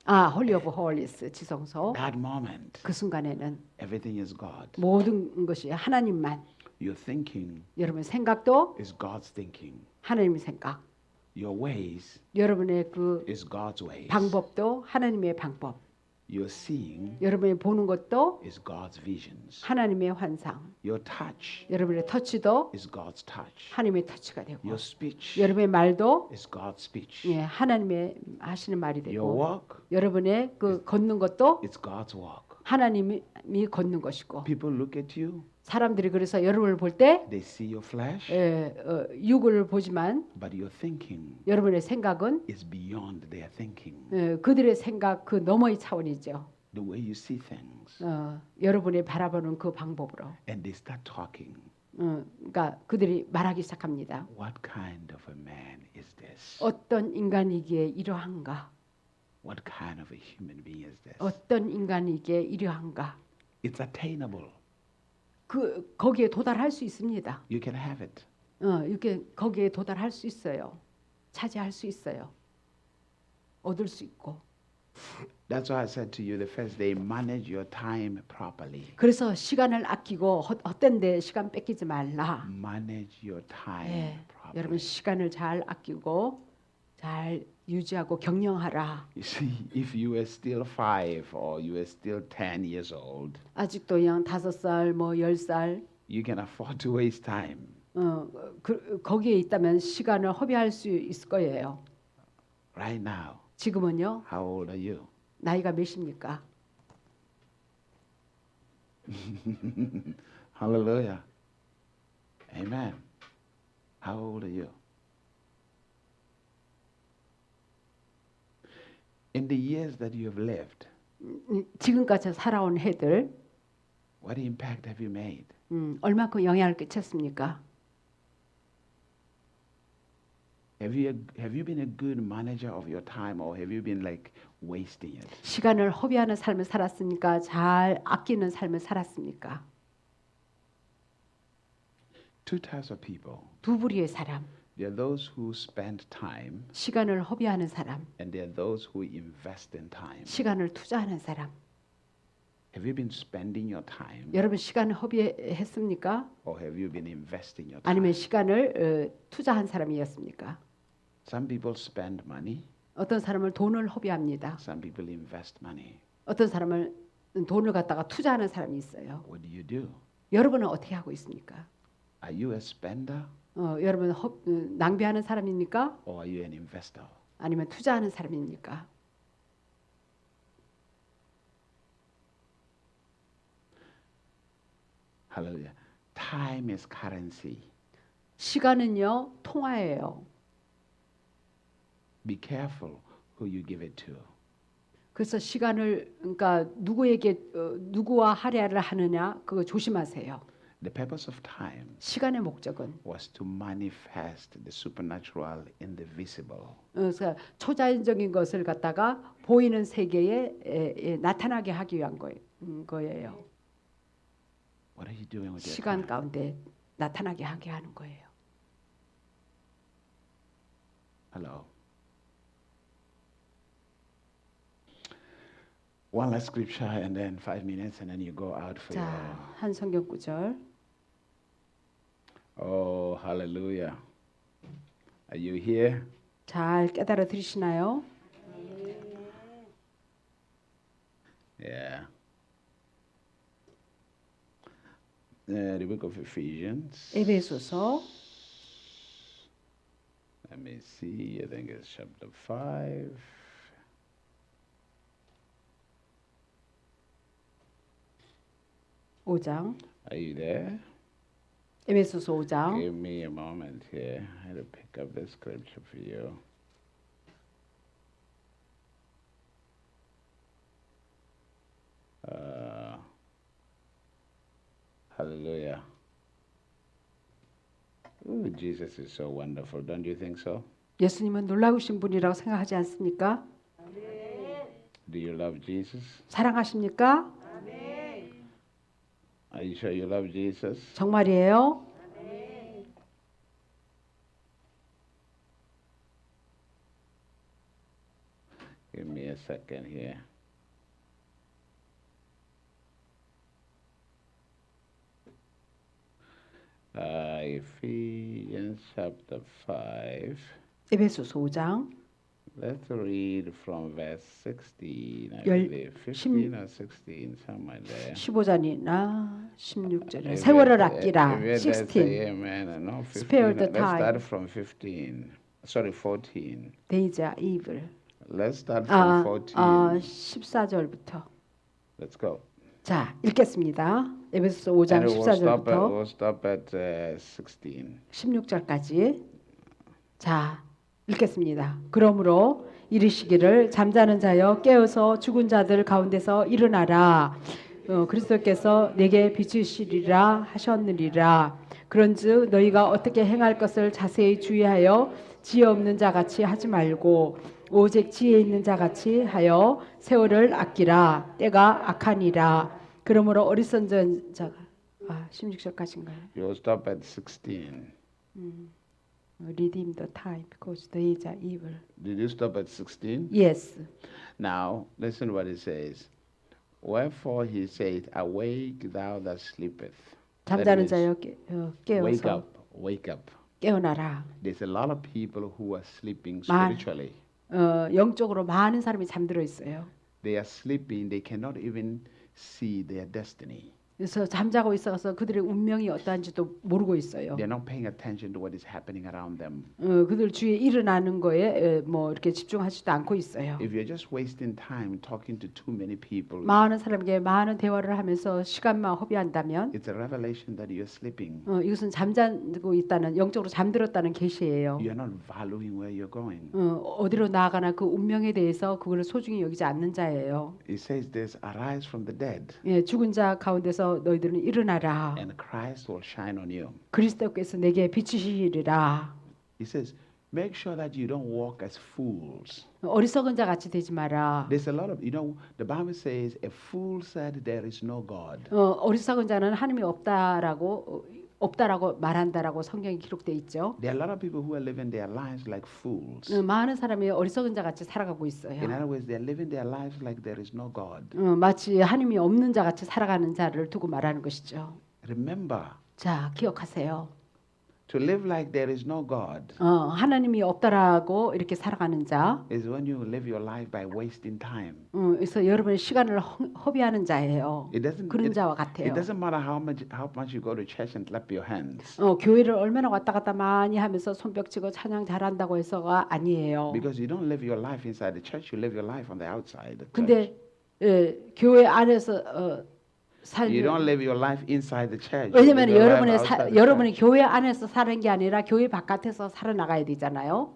홀리 오브 홀리스 지성소. that moment, 그 순간에는 everything is God. 모든 것이 하나님만. Your thinking 여러분의 생각도 is God's thinking. 하나님의 생각. Your ways 여러분의 그 is God's ways. 방법도 하나님의 방법. Your seeing 여러분이 보는 것도 is God's visions. 하나님의 환상. Your touch 여러분의 터치도 is God's touch. 하나님의 터치가 되고 Your speech 여러분의 말도 is God's speech. 하나님의 하시는 말이 Your 되고 walk 여러분의 그 걷는 것도 is God's walk. 하나님이 걷는 것이고 People look at you, 사람들이 그래서 여러분을 볼 때 they see your flesh, 육을 보지만 but your thinking 여러분의 생각은 is beyond their thinking. 그들의 생각 그 너머의 차원이죠. The way you see things. 여러분이 바라보는 그 방법으로. And they start talking. 그러니까 그들이 말하기 시작합니다. What kind of a man is this? 어떤 인간이기에 이러한가? What kind of a human being is this? 어떤 인간이기에 이러한가? It's attainable. 거기에 도달할 수 있습니다. You can have it. 이렇게 거기에 도달할 수 있어요. 차지할 수 있어요. 얻을 수 있고. That's why I said to you the first day, manage your time properly. 그래서 시간을 아끼고 헛된 데 시간 뺏기지 말라. Manage your time properly. 여러분 시간을 잘 아끼고 잘 유지하고 경영하라. You see, if you were still 5 or you were still 10 years old, 아직도 그냥 5살 뭐 10살 you can afford to waste time. 거기에 있다면 시간을 허비할 수 있을 거예요. Right now, 지금은요. how old are you? 나이가 몇입니까? Hallelujah. Amen. How old are you? In the years that you have lived, 지금까지 살아온 해들 what impact have you made? 얼마큼 영향을 끼쳤습니까? Have you been a good manager of your time, or have you been like wasting it? 시간을 허비하는 삶을 살았습니까? 잘 아끼는 삶을 살았습니까? Two types of people. 두 부류의 사람. There are those who spend time, 시간을 허비하는 사람. and there are those who invest in time. 시간을 투자하는 사람. Have you been spending your time, 여러분 시간을 허비했습니까? or have you been investing your time? 아니면 시간을 투자한 사람이었습니까? Some people spend money, 어떤 사람을 돈을 허비합니다. Some people invest money. 어떤 사람을 돈을 갖다가 투자하는 사람이 있어요. What do you do? 여러분은 어떻게 하고 있습니까? Are you a spender 여러분 낭비하는 사람입니까? or are you an investor? 아니면 투자하는 사람입니까? Hallelujah. Time is currency. 시간은요 통화예요. Be careful who you give it to. 그래서 시간을 그러니까 누구에게 누구와 할애를 하느냐 그거 조심하세요. The purpose of time 시간의 목적은 was to manifest the supernatural in the visible. 그래서 초자연적인 것을 갖다가 보이는 세계에 나타나게 하기 위한 거예요. What are you doing with your 시간 time? 가운데 나타나게 하게 하는 거예요. Hello. One last scripture and then 5 minutes and then you go out for 자, 한 성경 구절. Oh, hallelujah. Are you here? 잘 깨달아 들으시나요? Yeah. The book of Ephesians. 에베소서 Let me see. I think it's chapter 5. 오장 Are you there? 에베소서 5장 Give me a moment here. I had to pick up the scripture for you. Hallelujah. Ooh, Jesus is so wonderful. Don't you think so? 예수님은 놀라우신 분이라고 생각하지 않습니까? Do you love Jesus? 사랑하십니까? Are you sure you love Jesus? 정말이에요? Give me a second here. Ephesians chapter 5. 에베소서 5장 Let's read from verse 16, I 열- believe. 15 or 16, somewhere there. 15절이나 16절에 If 세월을 it- 아끼라 if it does 16 say amen, and no, 15. Spare the Let's time. start from 15. Sorry, 14. 데이자 이블 Let's start from 14. 14절부터 Let's go. 자 읽겠습니다. 에베소서 5장 And 14절부터 we'll stop at 16. 16절까지 자 읽겠습니다. 그러므로 이르시기를 잠자는 자여 깨어서 죽은 자들 가운데서 일어나라. 그리스도께서 내게 비추시리라 하셨느니라. 그런즉 너희가 어떻게 행할 것을 자세히 주의하여 지혜 없는 자같이 하지 말고 오직 지혜 있는 자같이 하여 세월을 아끼라. 때가 악하니라. 그러므로 어리석은 자가 16절까지인가요? You'll stop at 16. Redeem the time because the days are evil. Did you stop at 16? Yes. Now, listen what it says. Wherefore he said, Awake thou that sleepeth. That 잠자는 means, 자여 wake 깨어서 up, wake up. 깨어나라. There's a lot of people who are sleeping Man. spiritually. 영적으로 많은 사람이 잠들어 있어요. They are sleeping, they cannot even see their destiny. 그래서 잠자고 있어서 그들의 운명이 어떠한지도 모르고 있어요. They're not paying attention to what is happening around them. 그들 주위에 일어나는 거에 뭐 이렇게 집중하지도 않고 있어요. If you're just wasting time talking to too many people, 많은 사람에게 많은 대화를 하면서 시간만 허비한다면 it's a revelation that you're sleeping. 이것은 잠자고 있다는 영적으로 잠들었다는 계시예요. You're not valuing where you're going. 어디로 나아가나 그 운명에 대해서 그걸 소중히 여기지 않는 자예요. It says this, arise from the dead, 예, 죽은 자 가운데서 너희들은 일어나라. and Christ will shine on you. 그리스도께서 내게 비추시리라. He says, make sure that you don't walk as fools. 어리석은 자 같이 되지 마라. There's a lot of, the Bible says, a fool said there is no God. 어리석은 자는 하나님이 없다라고 말한다라고 성경에 기록돼 있죠. There are a lot of people who are living their lives like fools. 많은 사람이 어리석은 자 같이 살아가고 있어요. In other words, they're living their lives like there is no God. 마치 하나님이 없는 자 같이 살아가는 자를 두고 말하는 것이죠. Remember, 자, 기억하세요. To live like there is no God 하나님이 없다라고 이렇게 살아가는 자, is when you live your life by wasting time. 그래서 여러분의 시간을 허비하는 자예요. It doesn't. 그런 자와 It 같아요. doesn't matter how much you go to church and clap your hands, 교회를 얼마나 왔다 갔다 많이 하면서 손뼉치고 찬양 잘한다고 해서가 아니에요. because you don't live your life inside the church. You live your life on the outside. The church. 근데 교회 안에서 You don't 살면 live your life inside the church. You 왜냐면 live your life outside the 여러분이 church. 교회 안에서 사는 게 아니라 교회 바깥에서 살아나가야 되잖아요.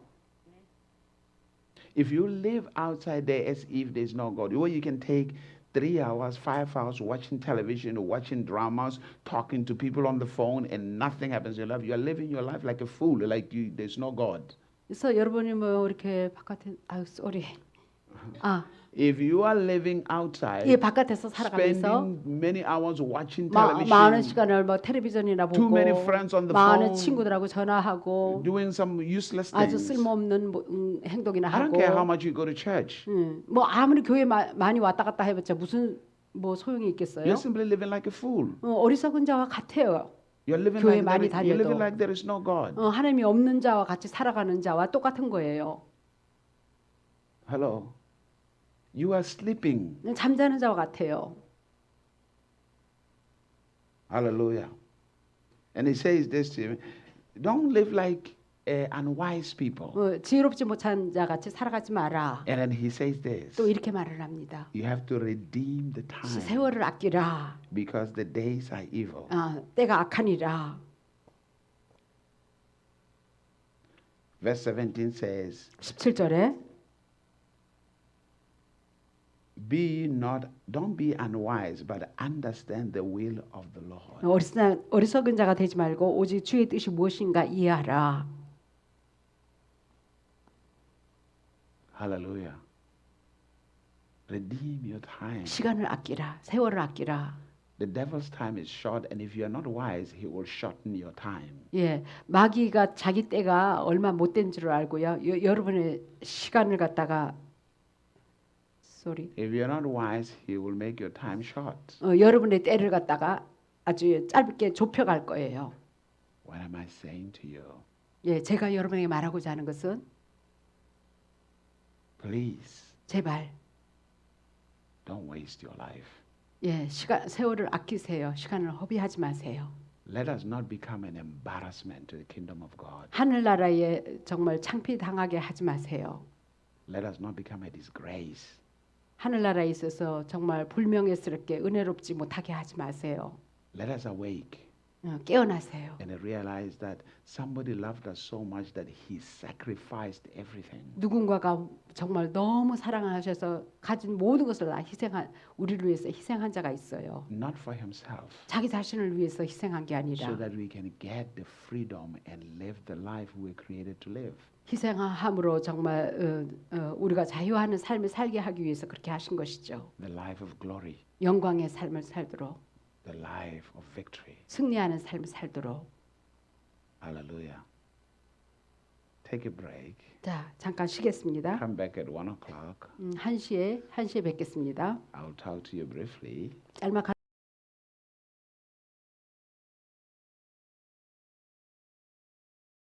If you live outside there as if there's no God, well, you can take 3 hours, 5 hours watching television, watching dramas, talking to people on the phone, and nothing happens in your life. You are living your life like a fool, like there's no God. 그래서 여러분이 뭐 이렇게 바깥에 쏘리. If you are living outside, 이 바깥에서 살아가면서 spending many hours watching 많은 television, 시간을 뭐 텔레비전이나 too 보고 many friends on the 많은 phone, 친구들하고 전화하고 doing some useless 아주 things. 쓸모없는 행동이나 I don't 하고 care how much you go to church. 뭐 아무리 교회 많이 왔다 갔다 해봤자 무슨 뭐 소용이 있겠어요? You're simply living like a fool. 어리석은 자와 같아요. You're living 교회 like 많이 you're living 다녀도. like there is no God. 하나님이 없는 자와 같이 살아가는 자와 똑같은 거예요. Hello. You are sleeping. 잠자는 자와 같아요. Hallelujah. And he says this to him, don't live like unwise people. 지혜롭지 못한 자 같이 살아가지 마라. And then he says this, 또 이렇게 말을 합니다. you have to redeem the time 세월을 아끼라. because the days are evil. 때가 악하니라. Verse 17 says, 17절에 don't be unwise, but understand the will of the Lord. 어리석은 자가 되지 말고 오직 주의 뜻이 무엇인가 이해하라. Hallelujah. Redeem your time. 시간을 아끼라. 세월을 아끼라. The devil's time is short, and if you are not wise, he will shorten your time. 예, 마귀가 자기 때가 얼마 못 된 줄 알고요. 여러분의 시간을 갖다가 If you're not wise, he will make your time short. 여러분의 때를 갖다가 아주 짧게 좁혀갈 거예요. What am I saying to you? 예, 제가 여러분에게 말하고자 하는 것은 Please, 제발 don't waste your life. 예, 세월을 아끼세요. 시간을 허비하지 마세요. Let us not become an embarrassment to the kingdom of God. 하늘나라에 정말 창피당하게 하지 마세요. Let us not become a disgrace. 하늘나라에 있어서 정말 불명예스럽게 은혜롭지 못하게 하지 마세요. Let us awake 깨어나세요. and realize that somebody loved us so much that he sacrificed everything. 누군가가 정말 너무 사랑하셔서 가진 모든 것을 다 우리를 위해서 희생한 자가 있어요. Not for himself, 자기 자신을 위해서 희생한 게 so 아니라 that we can get the freedom and live the life we were created to live. 희생함으로 정말 우리가 자유하는 삶을 살게 하기 위해서 그렇게 하신 것이죠. The life of glory, 영광의 삶을 살도록, the life of victory. 승리하는 삶을 살도록. Hallelujah. Take a break. 자, 잠깐 쉬겠습니다. Come back at 1 o'clock. 1시에 뵙겠습니다. I'll talk to you briefly. 짤막한